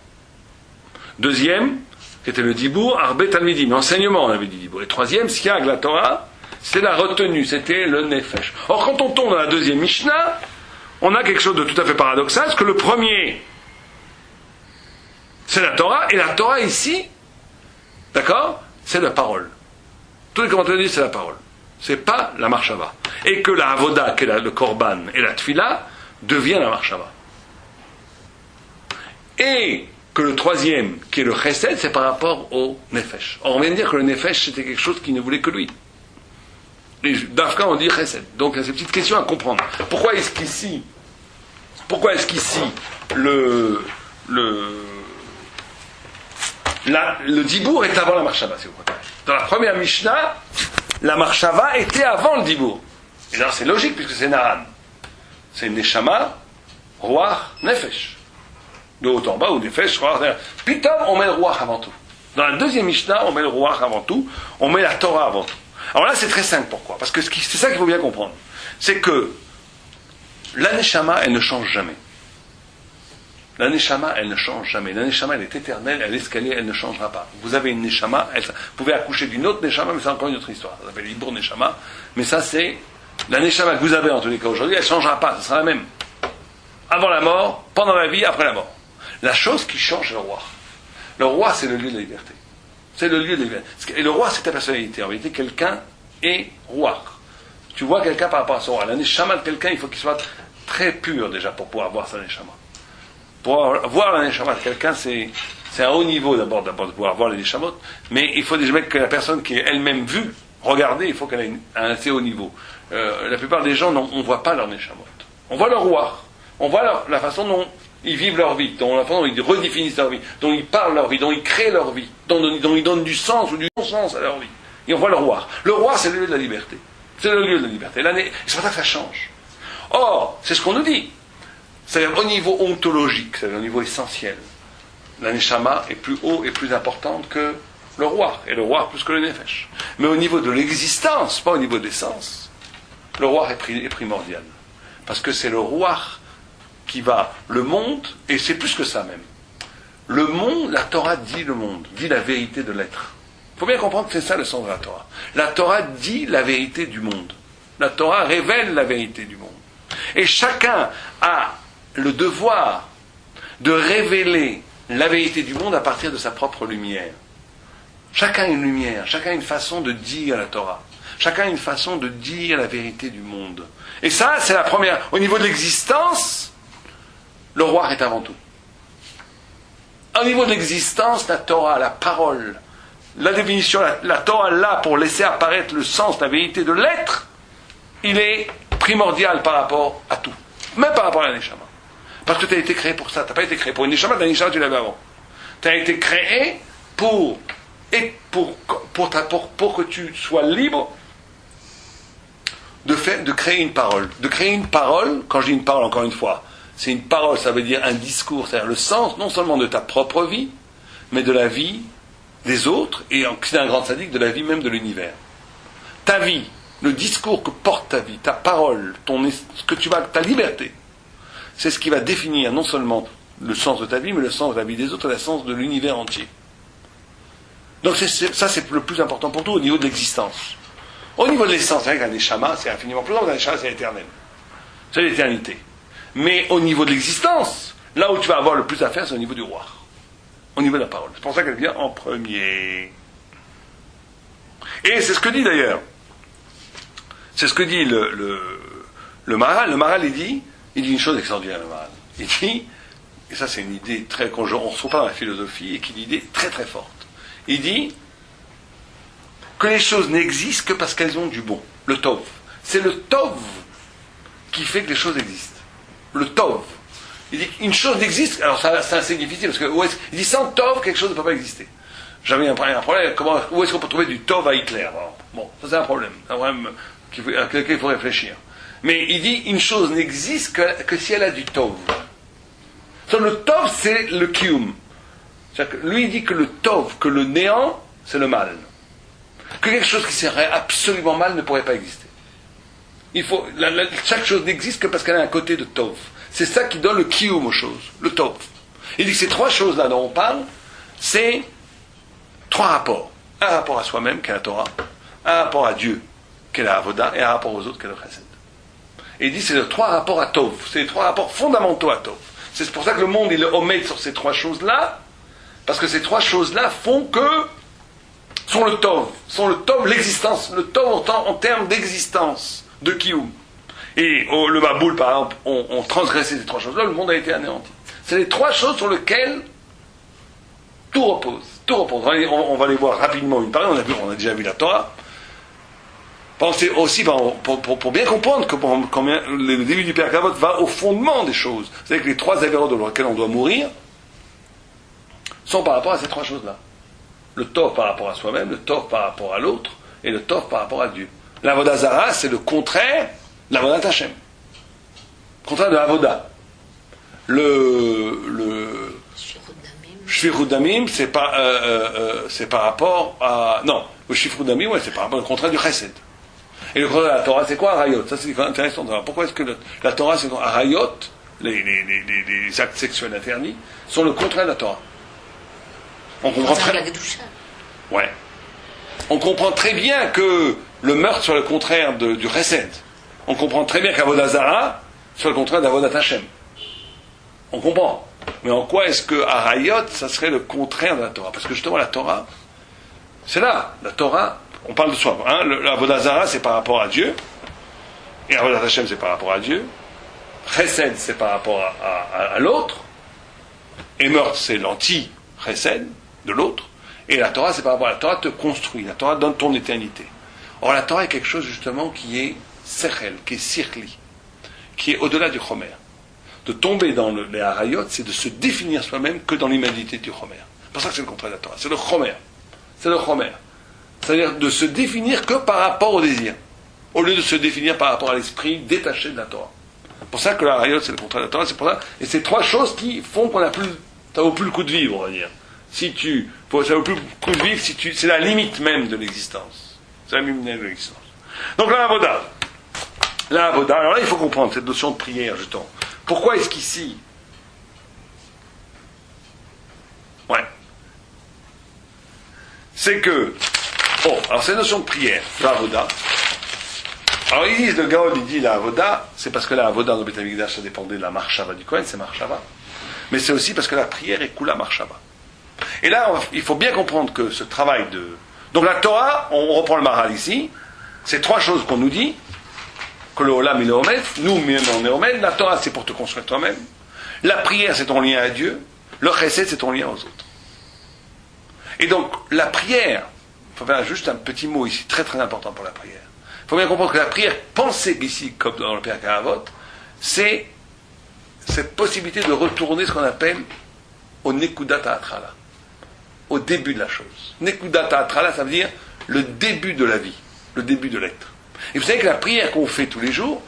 Deuxième, qui était le Dibour, Arbe Talmidim, l'enseignement, on avait dit Dibour. Et troisième, Siag, la Torah, c'était la retenue, c'était le Nefesh. Or, quand on tombe dans la deuxième Mishnah, on a quelque chose de tout à fait paradoxal, parce que le premier, c'est la Torah, et la Torah ici, d'accord, c'est la parole. Tous les commentateurs disent c'est la parole. C'est pas la marshava. Et que la avoda, qui est le korban, et la tfila, devient la marshava. Et que le troisième, qui est le chesed, c'est par rapport au nefesh. Or, on vient de dire que le nefesh, c'était quelque chose qui ne voulait que lui. Les d'Afka, on dit chesed. Donc, il y a ces petites questions à comprendre. Pourquoi est-ce qu'ici, le dibour est avant la marshava, si vous préférez. Dans la première Mishnah, la marshava était avant le dibour. Et alors, c'est logique, puisque c'est Naran. C'est Neshama, Ruach, Nefesh. De haut en bas, ou Nefesh, Ruach, Nefesh. Puis, on met le Ruach avant tout. Dans la deuxième Mishnah, on met le Ruach avant tout, on met la Torah avant tout. Alors là, c'est très simple. Pourquoi? Parce que c'est ça qu'il faut bien comprendre. C'est que la Neshama, elle ne change jamais. La Neshama, elle ne change jamais. La Neshama, elle est éternelle, elle est ce qu'elle est, elle ne changera pas. Vous avez une Neshama, vous pouvez accoucher d'une autre Neshama, mais c'est encore une autre histoire. Ça s'appelle Ibur Neshama. Mais ça, c'est la Neshama que vous avez en tous les cas aujourd'hui, elle ne changera pas, ce sera la même. Avant la mort, pendant la vie, après la mort. La chose qui change, c'est le roi. Le roi, c'est le lieu de la liberté. C'est le lieu de la liberté. Et le roi, c'est ta personnalité. En réalité, quelqu'un est roi. Tu vois quelqu'un par rapport à son roi. La Neshama de quelqu'un, il faut qu'il soit très pur déjà pour pouvoir voir sa Neshama. Pour voir la Neshama de quelqu'un, c'est un haut niveau d'abord de pouvoir voir les Neshamot, mais il faut déjà que la personne qui est elle-même vue, regardée, il faut qu'elle ait un assez haut niveau. La plupart des gens, on ne voit pas leur Neshamot. On voit leur roi. On voit la façon dont ils vivent leur vie, dont la façon dont ils redéfinissent leur vie, dont ils parlent leur vie, dont ils créent leur vie, dont ils donnent du sens ou du non-sens à leur vie. Et on voit le roi. Le roi, c'est le lieu de la liberté. C'est le lieu de la liberté. C'est pour ça que ça change. Or, c'est ce qu'on nous dit. C'est-à-dire au niveau ontologique, c'est-à-dire au niveau essentiel. La Neshama est plus haut et plus importante que le roi, et le roi plus que le Nefesh. Mais au niveau de l'existence, pas au niveau de l'essence, le roi est primordial. Parce que c'est le roi qui va, le monde, et c'est plus que ça même. Le monde, la Torah dit le monde, dit la vérité de l'être. Il faut bien comprendre que c'est ça le sens de la Torah. La Torah dit la vérité du monde. La Torah révèle la vérité du monde. Et chacun a le devoir de révéler la vérité du monde à partir de sa propre lumière. Chacun a une lumière, chacun a une façon de dire la Torah. Chacun a une façon de dire la vérité du monde. Et ça, c'est la première. Au niveau de l'existence, le roi est avant tout. Au niveau de l'existence, la Torah, la parole, la définition, la Torah là pour laisser apparaître le sens, la vérité de l'être, il est primordial par rapport à tout. Même par rapport à la Neshama. Parce que tu as été créé pour ça. Tu n'as pas été créé pour une Neshama, la Neshama tu l'avais avant. Tu as été créé pour que tu sois libre de faire de créer une parole. De créer une parole, quand je dis une parole encore une fois, c'est une parole, ça veut dire un discours, c'est-à-dire le sens non seulement de ta propre vie, mais de la vie des autres, et si t'es un grand sadique, de la vie même de l'univers. Ta vie, le discours que porte ta vie, ta parole, ce que tu vas, ta liberté, c'est ce qui va définir non seulement le sens de ta vie, mais le sens de la vie des autres et le sens de l'univers entier. Donc ça, c'est le plus important pour tout au niveau de l'existence. Au niveau de l'essence, avec un neshama, c'est infiniment plus grand, un neshama, c'est l'éternel. C'est l'éternité. Mais au niveau de l'existence, là où tu vas avoir le plus à faire, c'est au niveau du roi. Au niveau de la parole. C'est pour ça qu'elle vient en premier. Et c'est ce que dit d'ailleurs. C'est ce que dit le Maharal. Le Maharal, il dit une chose extraordinaire, le Maharal. Il dit, et ça c'est une idée très qu'on ne retrouve pas dans la philosophie, et qui est une idée très très forte. Il dit que les choses n'existent que parce qu'elles ont du bon. Le tov. C'est le tov qui fait que les choses existent. Le tov. Il dit qu'une chose n'existe, alors c'est assez difficile, parce que il dit sans tov, quelque chose ne peut pas exister. J'avais un problème, où est-ce qu'on peut trouver du tov à Hitler? Alors, bon, ça c'est un problème à lequel il faut réfléchir. Mais il dit une chose n'existe que si elle a du tov. Donc, le tov, c'est le kium. Lui, il dit que le tov, que le néant, c'est le mal. Que quelque chose qui serait absolument mal ne pourrait pas exister. Chaque chose n'existe que parce qu'elle a un côté de tov. C'est ça qui donne le kium aux choses, le tov. Il dit que ces trois choses-là dont on parle, c'est trois rapports. Un rapport à soi-même, qui est la Torah, un rapport à Dieu, qui est la Avoda, et un rapport aux autres, qui est le Chesed. Et il dit que c'est les trois rapports à Tov. C'est les trois rapports fondamentaux à Tov. C'est pour ça que le monde, il le omet sur ces trois choses-là, parce que ces trois choses-là sont le Tov, l'existence, le Tov en termes d'existence, de Kiyum. Et le Maboul, par exemple, ont transgressé ces trois choses-là, le monde a été anéanti. C'est les trois choses sur lesquelles tout repose. Tout repose. On va les voir rapidement une par une. On a déjà vu la Torah. Pensez aussi, pour bien comprendre combien le début du Père Kavod va au fondement des choses. C'est-à-dire que les trois avérodes dans lesquels on doit mourir sont par rapport à ces trois choses-là. Le tov par rapport à soi-même, le tov par rapport à l'autre, et le tov par rapport à Dieu. L'avoda zara, c'est le contraire de l'avoda Hashem. Le contraire de l'avoda. Le Shfirut Damim, c'est par rapport à... Non, le Shfirut Damim, ouais, c'est par rapport au contraire du Chesed. Et le contraire de la Torah, c'est quoi Arayot? Ça, c'est intéressant. Pourquoi est-ce que la Torah, c'est quoi Arayot, les actes sexuels interdits, sont le contraire de la Torah. On comprend ouais. On comprend très bien que le meurtre soit le contraire du Chesed. On comprend très bien qu'Avodah Zara soit le contraire d'Avodat Hashem. On comprend. Mais en quoi est-ce que Arayot, ça serait le contraire de la Torah? Parce que justement, la Torah, c'est là. La Torah, on parle de soi. Hein? L'Avodah Zara, c'est par rapport à Dieu. Et Avodat Hashem, c'est par rapport à Dieu. Chesed, c'est par rapport à l'autre. Et meurtre, c'est l'anti-Chesed de l'autre. Et la Torah, c'est par rapport à la Torah te construit. La Torah donne ton éternité. Or, la Torah est quelque chose, justement, qui est sechel, qui est sirli, qui est au-delà du chomer. De tomber dans les harayot, c'est de se définir soi-même que dans l'humanité du chomer. C'est pour ça que c'est le contraire de la Torah. C'est le chomer. C'est le chomer. C'est-à-dire de se définir que par rapport au désir, au lieu de se définir par rapport à l'esprit détaché de la Torah. C'est pour ça que la harayot, c'est le contraire de la Torah. C'est pour ça. Et c'est trois choses qui font ça vaut plus le coup de vivre, on va dire. Ça vaut plus le coup de vivre c'est la limite même de l'existence. C'est la limite même de l'existence. Donc la avoda. Alors là, il faut comprendre cette notion de prière, justement. Pourquoi est-ce qu'ici... Ouais. C'est que... alors cette notion de prière, la avoda. Alors ils disent, le Gaon, il dit la avoda, c'est parce que la avoda dans le Beth Amikdash, ça dépendait de la marshava du Kohen, c'est marshava. Mais c'est aussi parce que la prière est kula marshava. Et là, il faut bien comprendre que ce travail de... Donc la Torah, on reprend le Maharal ici, c'est trois choses qu'on nous dit, que le Olam il est Omed, nous on est Omed, la Torah c'est pour te construire toi-même, la prière c'est ton lien à Dieu, le Chesed c'est ton lien aux autres. Et donc la prière, il faut faire juste un petit mot ici, très très important pour la prière. Il faut bien comprendre que la prière, pensée ici, comme dans le Père Karavot, c'est cette possibilité de retourner ce qu'on appelle au Nekudat Ha'atrala, au début de la chose. Nekudat Ha'atrala, ça veut dire le début de la vie, le début de l'être. Et vous savez que la prière qu'on fait tous les jours,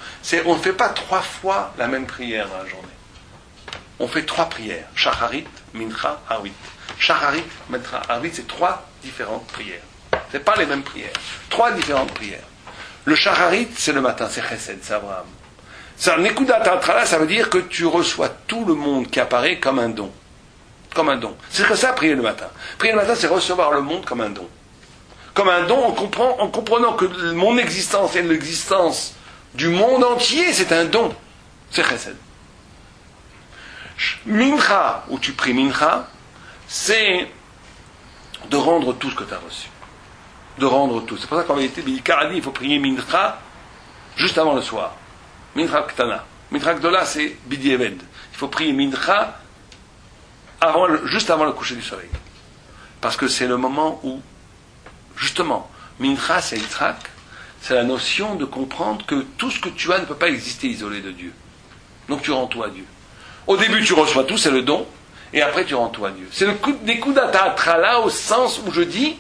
on ne fait pas 3 fois la même prière dans la journée. On fait 3 prières. Shacharit, Mincha, Arvit. Shacharit, Mincha, Arvit, c'est 3 différentes prières. Ce n'est pas les mêmes prières. 3 différentes prières. Le Shacharit, c'est le matin, c'est Chesed, c'est Abraham. Ça, Nekudat Atrala, ça veut dire que tu reçois tout le monde qui apparaît comme un don. Comme un don. C'est que ça, prier le matin. Prier le matin, c'est recevoir le monde comme un don. Comme un don, en comprenant que mon existence et l'existence du monde entier, c'est un don. C'est Chesed. Mincha, où tu pries Mincha, c'est de rendre tout ce que tu as reçu. De rendre tout. C'est pour ça qu'en vérité, Bikaradi, il faut prier Mincha juste avant le soir. Mincha Ktana. Mincha Gdola, c'est Bidi Eved. Il faut prier Mincha juste avant le coucher du soleil. Parce que c'est le moment où, justement, Mincha, c'est Yitzhak, c'est la notion de comprendre que tout ce que tu as ne peut pas exister isolé de Dieu. Donc tu rends tout à Dieu. Au début, tu reçois tout, c'est le don, et après, tu rends tout à Dieu. C'est le coup des coups d'Atatrala au sens où je dis,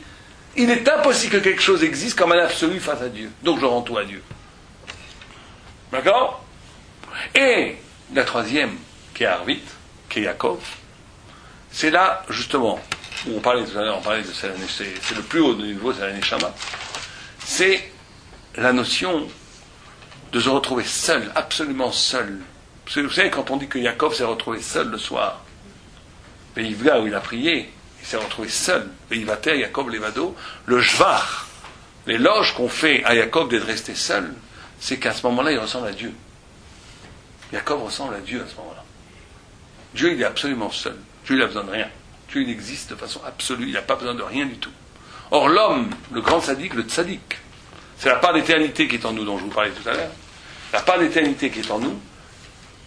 il est impossible que quelque chose existe comme un absolu face à Dieu. Donc je rends tout à Dieu. D'accord? Et la troisième, qui est Arvit, qui est Yaakov, c'est là, justement, où on parlait tout à l'heure, c'est le plus haut niveau, c'est la Neshama. C'est la notion de se retrouver seul, absolument seul. Parce que vous savez, quand on dit que Yaakov s'est retrouvé seul le soir, et Yivga, où il a prié, il s'est retrouvé seul. Et Yivater, Yaakov, Levado, le Jvar, l'éloge qu'on fait à Yaakov d'être resté seul, c'est qu'à ce moment-là, il ressemble à Dieu. Yaakov ressemble à Dieu à ce moment-là. Dieu, il est absolument seul. Dieu, il n'a besoin de rien. Dieu, il existe de façon absolue. Il n'a pas besoin de rien du tout. Or, l'homme, le grand sadique, le tzaddik, c'est la part d'éternité qui est en nous, dont je vous parlais tout à l'heure. La part d'éternité qui est en nous,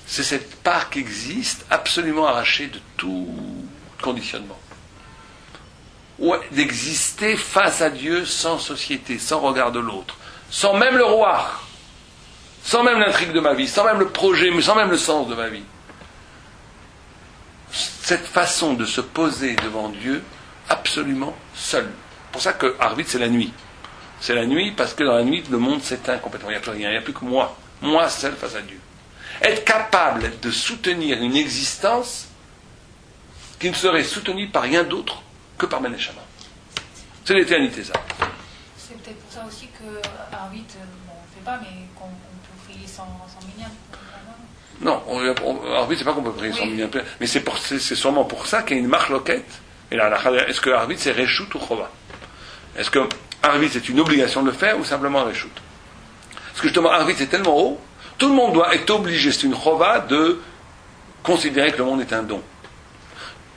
c'est cette part qui existe, absolument arrachée de tout conditionnement. Ouais, d'exister face à Dieu sans société, sans regard de l'autre, sans même le roi, sans même l'intrigue de ma vie, sans même le projet, mais sans même le sens de ma vie. Cette façon de se poser devant Dieu, absolument seul. C'est pour ça que Arvit, c'est la nuit. C'est la nuit parce que dans la nuit, le monde s'éteint complètement. Il n'y a plus rien, il n'y a plus que moi. Moi seul face à Dieu. Être capable de soutenir une existence qui ne serait soutenue par rien d'autre que par Beneshama. C'est l'éternité, ça. C'est peut-être pour ça aussi que Arvit, on ne fait pas, mais qu'on peut prier sans minyan. Non, Arvit, c'est pas qu'on peut prier sans minyan, mais c'est sûrement pour ça qu'il y a une marque loquette. Et là, est-ce que Arvit, c'est Reshut ou Chova? Est-ce que Arvit, c'est une obligation de le faire ou simplement Reshut? Parce que justement, Arvit, c'est tellement haut, tout le monde doit être obligé, c'est une Chova, de considérer que le monde est un don.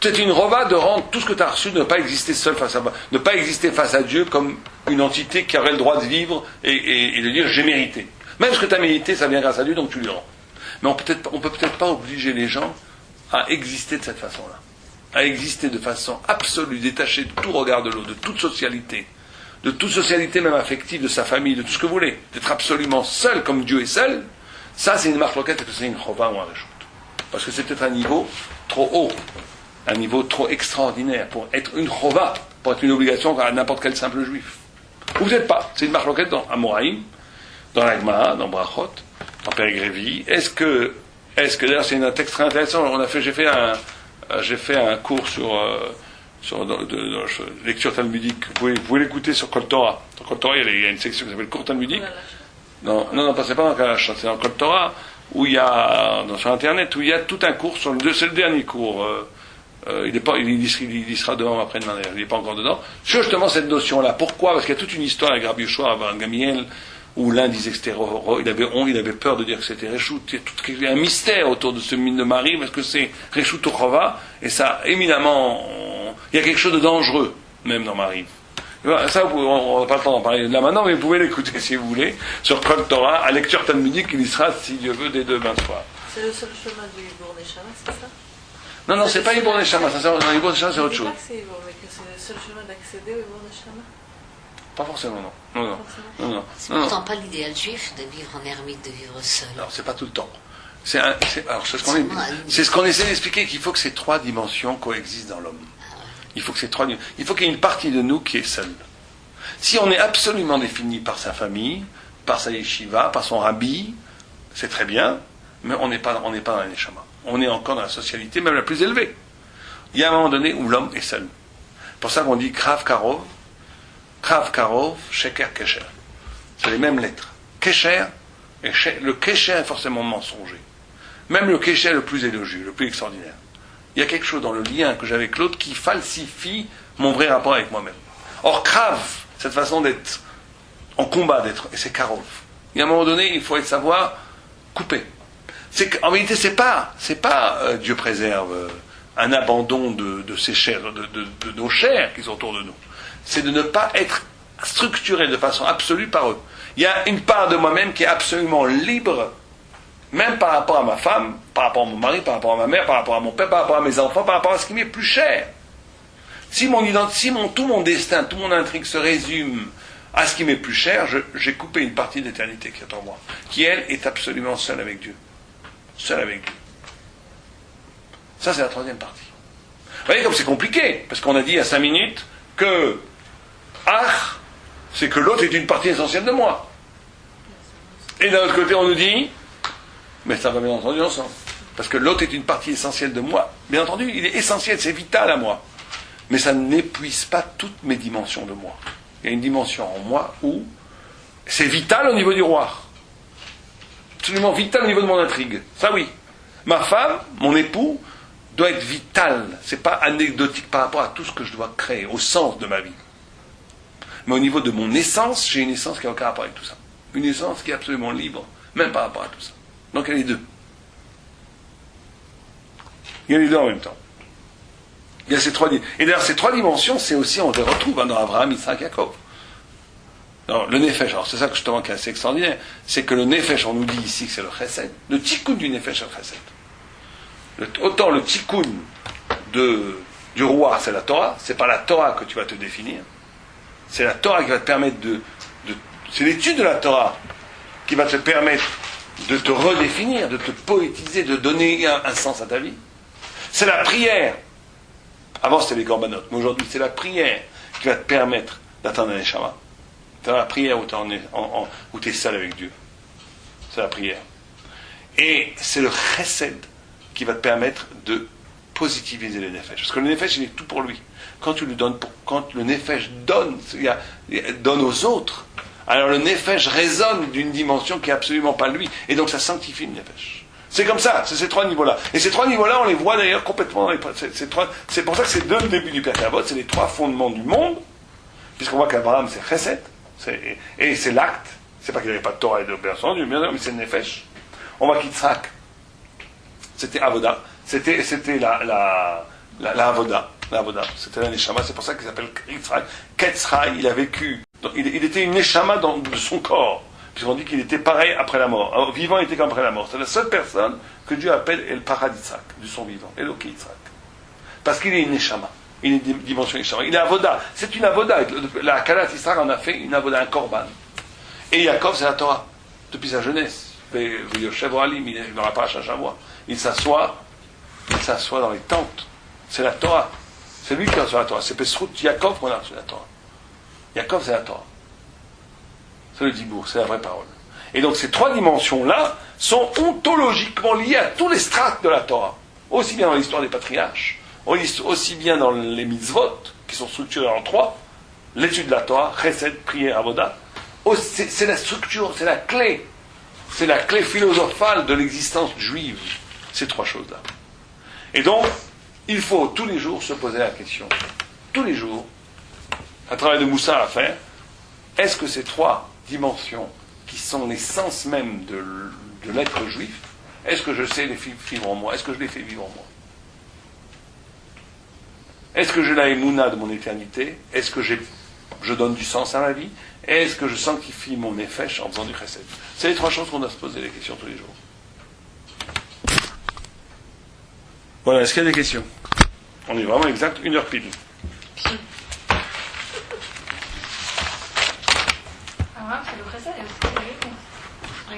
C'est une Chova de rendre tout ce que tu as reçu, de ne pas exister seul face à ne pas exister face à Dieu comme une entité qui aurait le droit de vivre et de dire j'ai mérité. Même ce que tu as mérité, ça vient grâce à Dieu, donc tu lui rends. Mais on peut peut-être pas obliger les gens à exister de cette façon-là. À exister de façon absolue, détachée de tout regard de l'autre, de toute socialité même affective, de sa famille, de tout ce que vous voulez. D'être absolument seul comme Dieu est seul, ça c'est une marque loquette et que c'est une chova ou un réchoute. Parce que c'est peut-être un niveau trop haut, un niveau trop extraordinaire pour être une chova, pour être une obligation à n'importe quel simple juif. Vous n'êtes pas. C'est une marque loquette dans Amoraïm, dans l'Agma, dans Brachot, dans Périgrévi. Est-ce que d'ailleurs c'est un texte très intéressant. J'ai fait un cours sur lecture talmudique. Vous pouvez l'écouter sur Kol Torah. Sur Kol Torah, il y a une section qui s'appelle cours talmudique. Non, c'est pas dans Kalash, c'est dans Kol Torah où il y a sur Internet où il y a tout un cours c'est le dernier cours. Il y sera demain ou après-demain d'ailleurs. Il n'est pas encore dedans. Sur justement cette notion-là. Pourquoi? Parce qu'il y a toute une histoire avec Rabbi Yoshua Bar Gamiel où l'un disait que c'était il avait peur de dire que c'était Réchout. Il y a un mystère autour de ce mine de Marie, parce que c'est Réchout ou Chova, et ça, éminemment, il y a quelque chose de dangereux, même dans Marie. Ça, on n'a pas le temps d'en parler là maintenant, mais vous pouvez l'écouter si vous voulez, sur Kol Torah, à lecture talmudique, il y sera, si Dieu veut, dès demain soir. C'est le seul chemin du Yibour Neshama, c'est ça? Non, c'est pas Yibour Neshama, dans Yibour Neshama, c'est autre chose. Je ne sais pas que c'est Yibour, mais que c'est le seul chemin d'accéder au Yibour Neshama? Pas forcément, non. C'est pourtant pas l'idéal juif de vivre en ermite, de vivre seul. Alors, c'est pas tout le temps. C'est ce qu'on essaie d'expliquer, qu'il faut que ces 3 dimensions coexistent dans l'homme. Il faut qu'il y ait une partie de nous qui est seule. Si on est absolument défini par sa famille, par sa yeshiva, par son rabbi, c'est très bien, mais on n'est pas dans la neshama. On est encore dans la socialité, même la plus élevée. Il y a un moment donné où l'homme est seul. C'est pour ça qu'on dit Krav Karov, Sheker Kesher. C'est les mêmes lettres. Kesher, le Kesher est forcément mensonger. Même le Kesher le plus élogieux, le plus extraordinaire. Il y a quelque chose dans le lien que j'ai avec l'autre qui falsifie mon vrai rapport avec moi-même. Or, Krav, cette façon d'être en combat, et c'est Karov. Il y a un moment donné, il faut savoir couper. En réalité, c'est pas Dieu préserve, un abandon de ces chairs, de nos chairs qui sont autour de nous. C'est de ne pas être structuré de façon absolue par eux. Il y a une part de moi-même qui est absolument libre, même par rapport à ma femme, par rapport à mon mari, par rapport à ma mère, par rapport à mon père, par rapport à mes enfants, par rapport à ce qui m'est plus cher. Si tout mon destin, toute mon intrigue se résume à ce qui m'est plus cher, j'ai coupé une partie de l'éternité qui est en moi, qui elle est absolument seule avec Dieu. Seule avec Dieu. Ça, c'est la troisième partie. Vous voyez comme c'est compliqué, parce qu'on a dit il y a 5 minutes que c'est que l'autre est une partie essentielle de moi. Et d'un autre côté, on nous dit, mais ça va bien entendu ensemble. Parce que l'autre est une partie essentielle de moi. Bien entendu, il est essentiel, c'est vital à moi. Mais ça n'épuise pas toutes mes dimensions de moi. Il y a une dimension en moi où c'est vital au niveau du roi. Absolument vital au niveau de mon intrigue. Ça oui. Ma femme, mon époux, doit être vital. C'est pas anecdotique par rapport à tout ce que je dois créer, au sens de ma vie. Mais au niveau de mon essence, j'ai une essence qui n'a aucun rapport avec tout ça. Une essence qui est absolument libre, même par rapport à tout ça. Donc il y a les deux. Il y a les deux en même temps. Il y a ces trois. Et d'ailleurs, ces trois dimensions, c'est aussi, on les retrouve dans Abraham, Isaac, Jacob. Alors, le Nefesh, alors c'est ça que justement qui est assez extraordinaire, c'est que le Nefesh, on nous dit ici que c'est le Chesed. Le Tikkun du Nefesh, c'est le Chesed. Autant le Tikkun du roi, c'est la Torah, c'est pas la Torah que tu vas te définir, c'est la Torah qui va te permettre c'est l'étude de la Torah qui va te permettre de te redéfinir, de te poétiser, de donner un sens à ta vie. C'est la prière. Avant c'était les corbanotes, mais aujourd'hui c'est la prière qui va te permettre d'atteindre un neshama. C'est la prière où tu es seul avec Dieu. C'est la prière. Et c'est le chesed qui va te permettre de positiviser le nefesh. Parce que le nefesh, il est tout pour lui. Quand tu lui donnes, quand le nefesh donne aux autres, alors le nefesh résonne d'une dimension qui n'est absolument pas lui. Et donc ça sanctifie le nefesh. C'est comme ça, c'est ces trois niveaux-là. Et ces trois niveaux-là, on les voit d'ailleurs complètement dans c'est pour ça que c'est dès le début du Pirkei Avot, c'est les trois fondements du monde, puisqu'on voit qu'Abraham, c'est chesed, et c'est l'acte. C'est pas qu'il n'y avait pas de Torah et de personne, mais c'est le nefesh. On voit qu'Yitzhak, c'était Avoda, c'était la Avoda, c'était la Neshama, c'est pour ça qu'il s'appelle Yitzhak. Ketzrai, il a vécu, il était une Neshama de son corps, puisqu'on dit qu'il était pareil après la mort. Alors, vivant, il était comme après la mort. C'est la seule personne que Dieu appelle El Paraditzhak, du son vivant, Eloké Yitzhak. Parce qu'il est une Neshama, il est une dimension Neshama. Il est Avoda, c'est une Avoda. La Kalat Yitzhak en a fait une Avoda, un Korban. Et Yaakov, c'est la Torah, depuis sa jeunesse. Il n'aura pas à Chachavoi. Il s'assoit dans les tentes. C'est la Torah. C'est lui qui a reçu la Torah. C'est Pesrout Yaakov qu'on a reçu la Torah. Yaakov, c'est la Torah. C'est le Dibour, c'est la vraie parole. Et donc ces trois dimensions-là sont ontologiquement liées à tous les strates de la Torah. Aussi bien dans l'histoire des patriarches, aussi bien dans les mitzvot, qui sont structurés en trois, l'étude de la Torah, chesed, prière, avoda. C'est la structure, c'est la clé. C'est la clé philosophale de l'existence juive, ces trois choses-là. Et donc, il faut tous les jours se poser la question, tous les jours, un travail de Moussa à faire, est-ce que ces trois dimensions qui sont l'essence même de l'être juif, est-ce que je sais les vivre en moi? Est-ce que je les fais vivre en moi? Est-ce que j'ai la émouna de mon éternité? Est-ce que je donne du sens à ma vie? Est-ce que je sanctifie mon nefesh en faisant du chesed? C'est les trois choses qu'on doit se poser les questions tous les jours. Voilà, est-ce qu'il y a des questions? On est vraiment exact, 1 heure pile. Abraham, c'est le chesed et aussi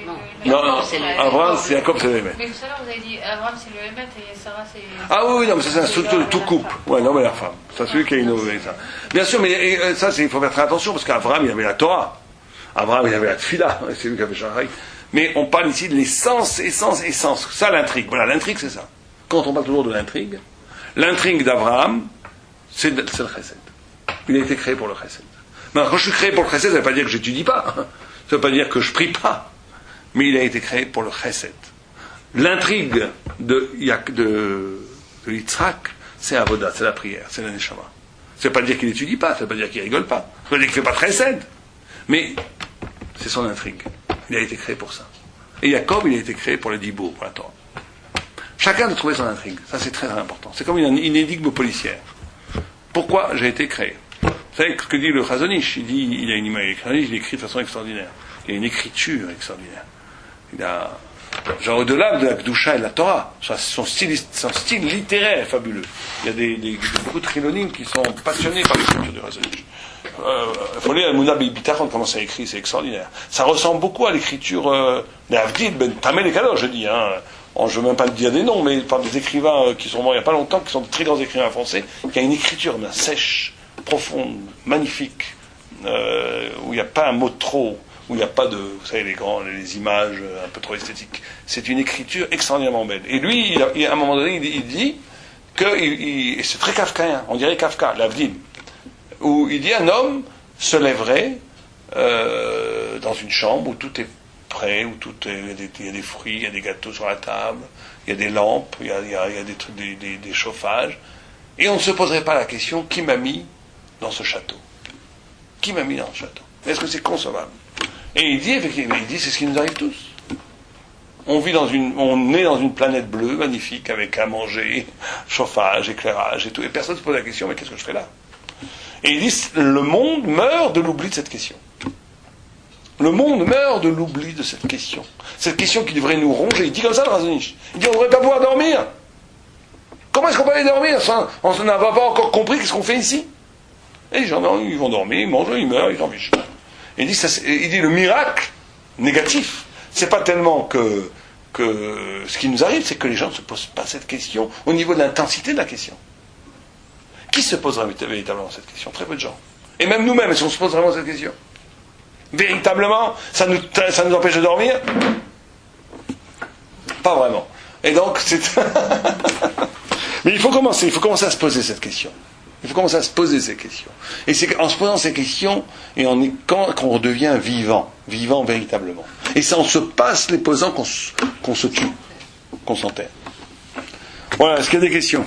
le Non, Abraham, c'est Jacob, c'est le Hémet. Mais tout à l'heure, vous avez dit Abraham, c'est le Hémet et Sarah, c'est... Ah oui, non, mais ça, c'est la structure de tout couple. Ouais, l'homme et la femme. C'est celui qui a innové ça. Bien sûr, mais ça, il faut faire très attention, parce qu'Abraham, il avait la Torah. Abraham, il avait la tfila, c'est lui qui avait Shahari. Mais on parle ici de l'essence. Ça, l'intrigue. Voilà, l'intrigue, c'est ça. Quand on parle toujours de l'intrigue d'Abraham, c'est le chesed. Il a été créé pour le chesed. Maintenant, quand je suis créé pour le chesed, ça ne veut pas dire que j'étudie pas. Ça ne veut pas dire que je prie pas. Mais il a été créé pour le chesed. L'intrigue de Yitzhak, c'est Avoda, c'est la prière, c'est la neshama. Ça ne veut pas dire qu'il n'étudie pas, ça ne veut pas dire qu'il rigole pas. Ça veut dire qu'il ne fait pas de chesed. Mais c'est son intrigue. Il a été créé pour ça. Et Jacob, il a été créé pour le dibour, pour la Torah. Chacun doit trouver son intrigue. Ça, c'est très important. C'est comme une énigme policière. Pourquoi j'ai été créé? Vous savez ce que dit le Chazon Ish? Il a une image, il écrit de façon extraordinaire. Il a une écriture extraordinaire. Il a, genre au-delà de la Kedusha et de la Torah, son style littéraire est fabuleux. Il y a beaucoup de chilonimes qui sont passionnés par l'écriture du Chazon Ish. Il faut lire Emouna Bitachon, comment ça écrit, c'est extraordinaire. Ça ressemble beaucoup à l'écriture d'Avdil Ben Tamel et Kadosh, je dis. Je ne veux même pas dire des noms, mais par des écrivains qui sont morts il n'y a pas longtemps, qui sont de très grands écrivains français, qui a une écriture sèche, profonde, magnifique, où il n'y a pas un mot de trop, où il n'y a pas de, vous savez, les images un peu trop esthétiques. C'est une écriture extraordinairement belle. Et lui, à un moment donné, il dit que, c'est très kafkaïen, on dirait Kafka, l'Avdil, où il dit un homme se lèverait dans une chambre où tout est prêt, où il y a des fruits, il y a des gâteaux sur la table, il y a des lampes, il y a des trucs, des chauffages, et on ne se poserait pas la question, qui m'a mis dans ce château? Qui m'a mis dans ce château? Est-ce que c'est concevable? Et il dit, effectivement, c'est ce qui nous arrive tous. On est dans une planète bleue, magnifique, avec à manger, chauffage, éclairage et tout, et personne ne se pose la question, mais qu'est-ce que je fais là? Et il dit, le monde meurt de l'oubli de cette question. Le monde meurt de l'oubli de cette question. Cette question qui devrait nous ronger. Il dit comme ça, le Chazon Ish. Il dit, on ne devrait pas pouvoir dormir. Comment est-ce qu'on peut aller dormir? On n'a pas encore compris qu'est-ce qu'on fait ici. Et les gens, ils vont dormir, ils mangent, ils meurent, ils s'en fichent. Il dit, le miracle négatif, c'est pas tellement que ce qui nous arrive, c'est que les gens ne se posent pas cette question au niveau de l'intensité de la question. Qui se posera véritablement cette question? Très peu de gens. Et même nous-mêmes, est-ce qu'on se pose vraiment cette question? Véritablement, ça nous empêche de dormir? Pas vraiment. Et donc, mais il faut commencer à se poser cette question. Il faut commencer à se poser ces questions. Et c'est en se posant ces questions, et quand on devient vivant véritablement. Et ça, on se passe les posant qu'on se tue, qu'on s'enterre. Voilà, est-ce qu'il y a des questions?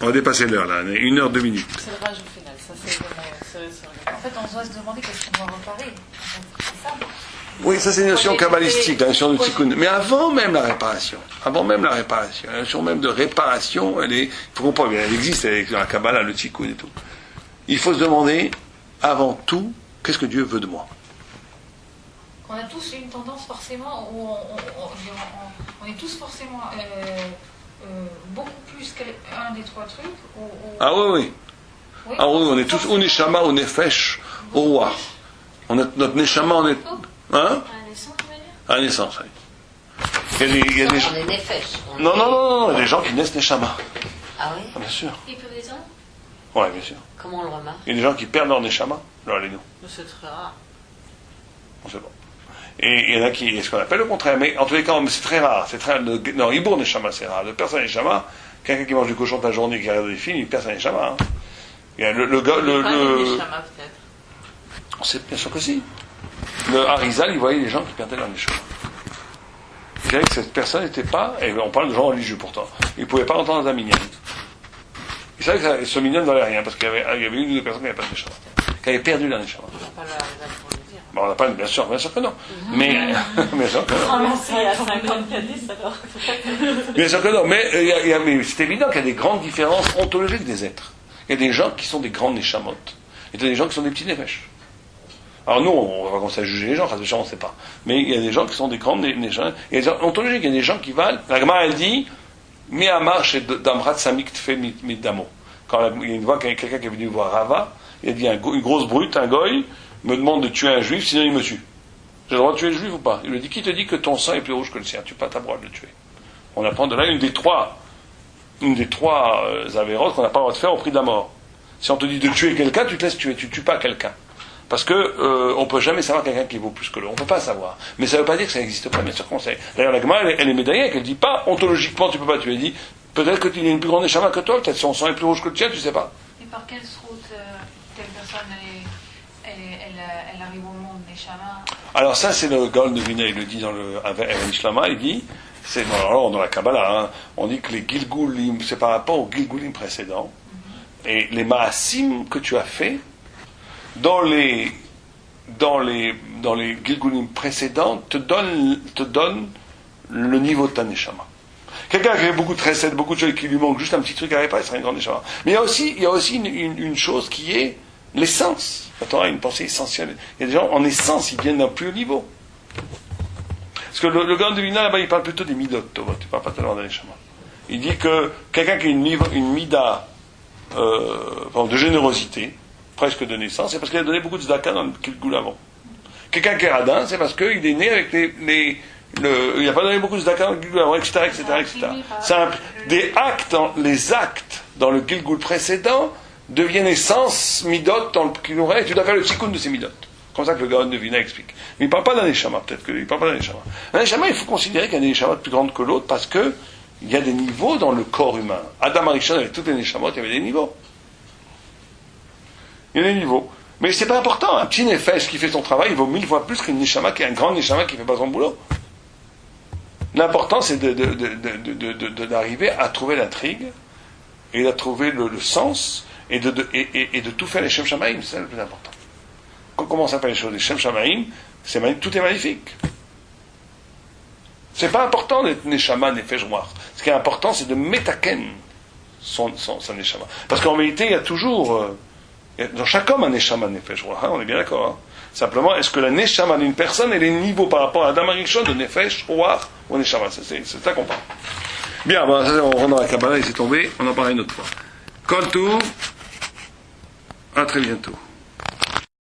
On va dépasser l'heure, là, 1 heure 2 minutes. C'est le rage au final, ça c'est En fait, on doit se demander qu'est-ce qu'on doit réparer. C'est ça. Oui, ça c'est une notion kabbalistique, la notion de tikkun. Mais avant même la réparation, la notion même de réparation, il faut comprendre, elle existe avec la Kabbalah, le tikkun et tout. Il faut se demander, avant tout, qu'est-ce que Dieu veut de moi? On a tous une tendance forcément, où on est tous forcément beaucoup plus qu'un des trois trucs. Ah oui. Ah oui, on est tous au neshama, au nefesh, au roi. Notre neshama, on est... Hein? À la naissance, oui. Il y a des gens... Non, il y a des gens qui naissent neshama. Ah oui? Ah, bien sûr. Il peut les hommes? Oui, bien sûr. Comment on le remarque? Il y a des gens qui perdent leur neshama. Alors, allez-nous. C'est très rare. On sait pas. Et il y en a qui, ce qu'on appelle le contraire. Mais en tous les cas, c'est très rare. Non, Ibour neshama, c'est rare. Le perd sa neshama, quelqu'un qui mange du cochon toute la journée, qui regarde des films, il perd sa neshama. Il y a le gars... Pas des neshama, peut-être. C'est bien sûr que si. Le Harizal, il voyait les gens qui perdaient leur neshama. Il dirait que cette personne n'était pas, et on parle de gens religieux pourtant, il ne pouvait pas entendre dans un minyan. Il savait que ce minyan ne valait rien, parce qu'il y avait une ou deux personnes qui n'avaient pas de neshama, qui avaient perdu leur neshama. On n'a pas le Harizal pour le dire. Bon, on n'a pas, bien sûr que non. Mais, bien sûr que non. Ah, merci, il y a 50 cadis alors. Bien sûr que non, mais c'est évident qu'il y a des grandes différences ontologiques des êtres. Il y a des gens qui sont des grandes neshamot, et il y a des gens qui sont des petits nefesh. Alors nous, on va pas commencer à juger les gens, on ne sait pas. Mais il y a des gens qui sont des grandes neshamot. Il y a des ontologiques, il y a des gens qui valent. La Gemara, elle dit, Mi'amar chez Damrat Samik Tfe Midamo. Quand il y a une fois quelqu'un qui est venu voir Rava, il a dit une grosse brute, un goy, me demande de tuer un juif, sinon il me tue. J'ai le droit de tuer le juif ou pas? Il lui dit, qui te dit que ton sang est plus rouge que le sien? Tu n'as pas le droit de le tuer. On apprend de là une des trois avérotes qu'on n'a pas le droit de faire au prix de la mort. Si on te dit de tuer quelqu'un, tu te laisses tuer, tu ne tues pas quelqu'un. Parce que on peut jamais savoir quelqu'un qui vaut plus que l'autre. On peut pas savoir. Mais ça veut pas dire que ça n'existe pas, bien sûr qu'on sait. D'ailleurs, la Gemara, elle est médaillée, qu'elle dit pas, ontologiquement, tu peux pas, tu lui dis, peut-être que tu as une plus grande neshama que toi, peut-être son sang est plus rouge que le tien, tu sais pas. Et par quelle route telle personne elle arrive au monde neshama? Alors ça, c'est le Gaon de Vilna, il le dit dans le Even Shlama, il dit, c'est alors dans la Kabbalah, hein, on dit que les Gilgulim, c'est par rapport aux Gilgulim précédents, et les Maasim que tu as fait, dans les Gilgulim précédents, te donne le niveau de ta Neshama. Quelqu'un qui a beaucoup de recettes, beaucoup de choses, qui lui manque juste un petit truc à réparer, il sera une grande Neshama. Mais il y a aussi une chose qui est l'essence. La Torah a une pensée essentielle. Il y a des gens, en essence, ils viennent d'un plus haut niveau. Parce que le Gaon de Vilna, là-bas, il parle plutôt des midot, tu ne parles pas tellement d'un Neshama. Il dit que quelqu'un qui a une mida de générosité, presque de naissance, c'est parce qu'il a donné beaucoup de tzedaka dans le Gilgul avant. Quelqu'un qui est radin, c'est parce qu'il est né avec il n'a pas donné beaucoup de tzedaka dans le Gilgul avant, etc. Des actes, les actes dans le Gilgul précédent deviennent essence midot dans le Gilgul, et tu dois faire le tikkun de ces midot. Comme ça que le Gaon de Vilna explique. Mais il ne parle pas d'un neshama, peut-être qu'il ne parle pas d'un neshama. Un neshama, il faut considérer qu'il y a des neshamas plus grandes que l'autre parce que il y a des niveaux dans le corps humain. Adam Arishon, avec toutes les neshamot, il y avait des niveaux. Il y a des niveaux. Mais c'est pas important. Un petit nefesh qui fait son travail, il vaut 1000 fois plus qu'un neshama qui est un grand neshama qui ne fait pas son boulot. L'important, c'est d'arriver à trouver l'intrigue et à trouver le sens et de tout faire les Shem Shamaim. C'est le plus important. Quand on commence à faire les choses des Shem Shamaim, tout est magnifique. C'est pas important d'être neshama, nefesh, ruach. Ce qui est important, c'est de metaken son neshama. Parce qu'en vérité, il y a toujours, dans chaque homme, un neshama, nefesh, ruach. On est bien d'accord. Hein. Simplement, est-ce que la neshama d'une personne, elle est niveau par rapport à Adam Arishon de nefesh, ruach ou neshama? C'est ça qu'on parle. Bien, on rentre dans la Kabbalah, il s'est tombé. On en parlera une autre fois. Kol Tov, à très bientôt.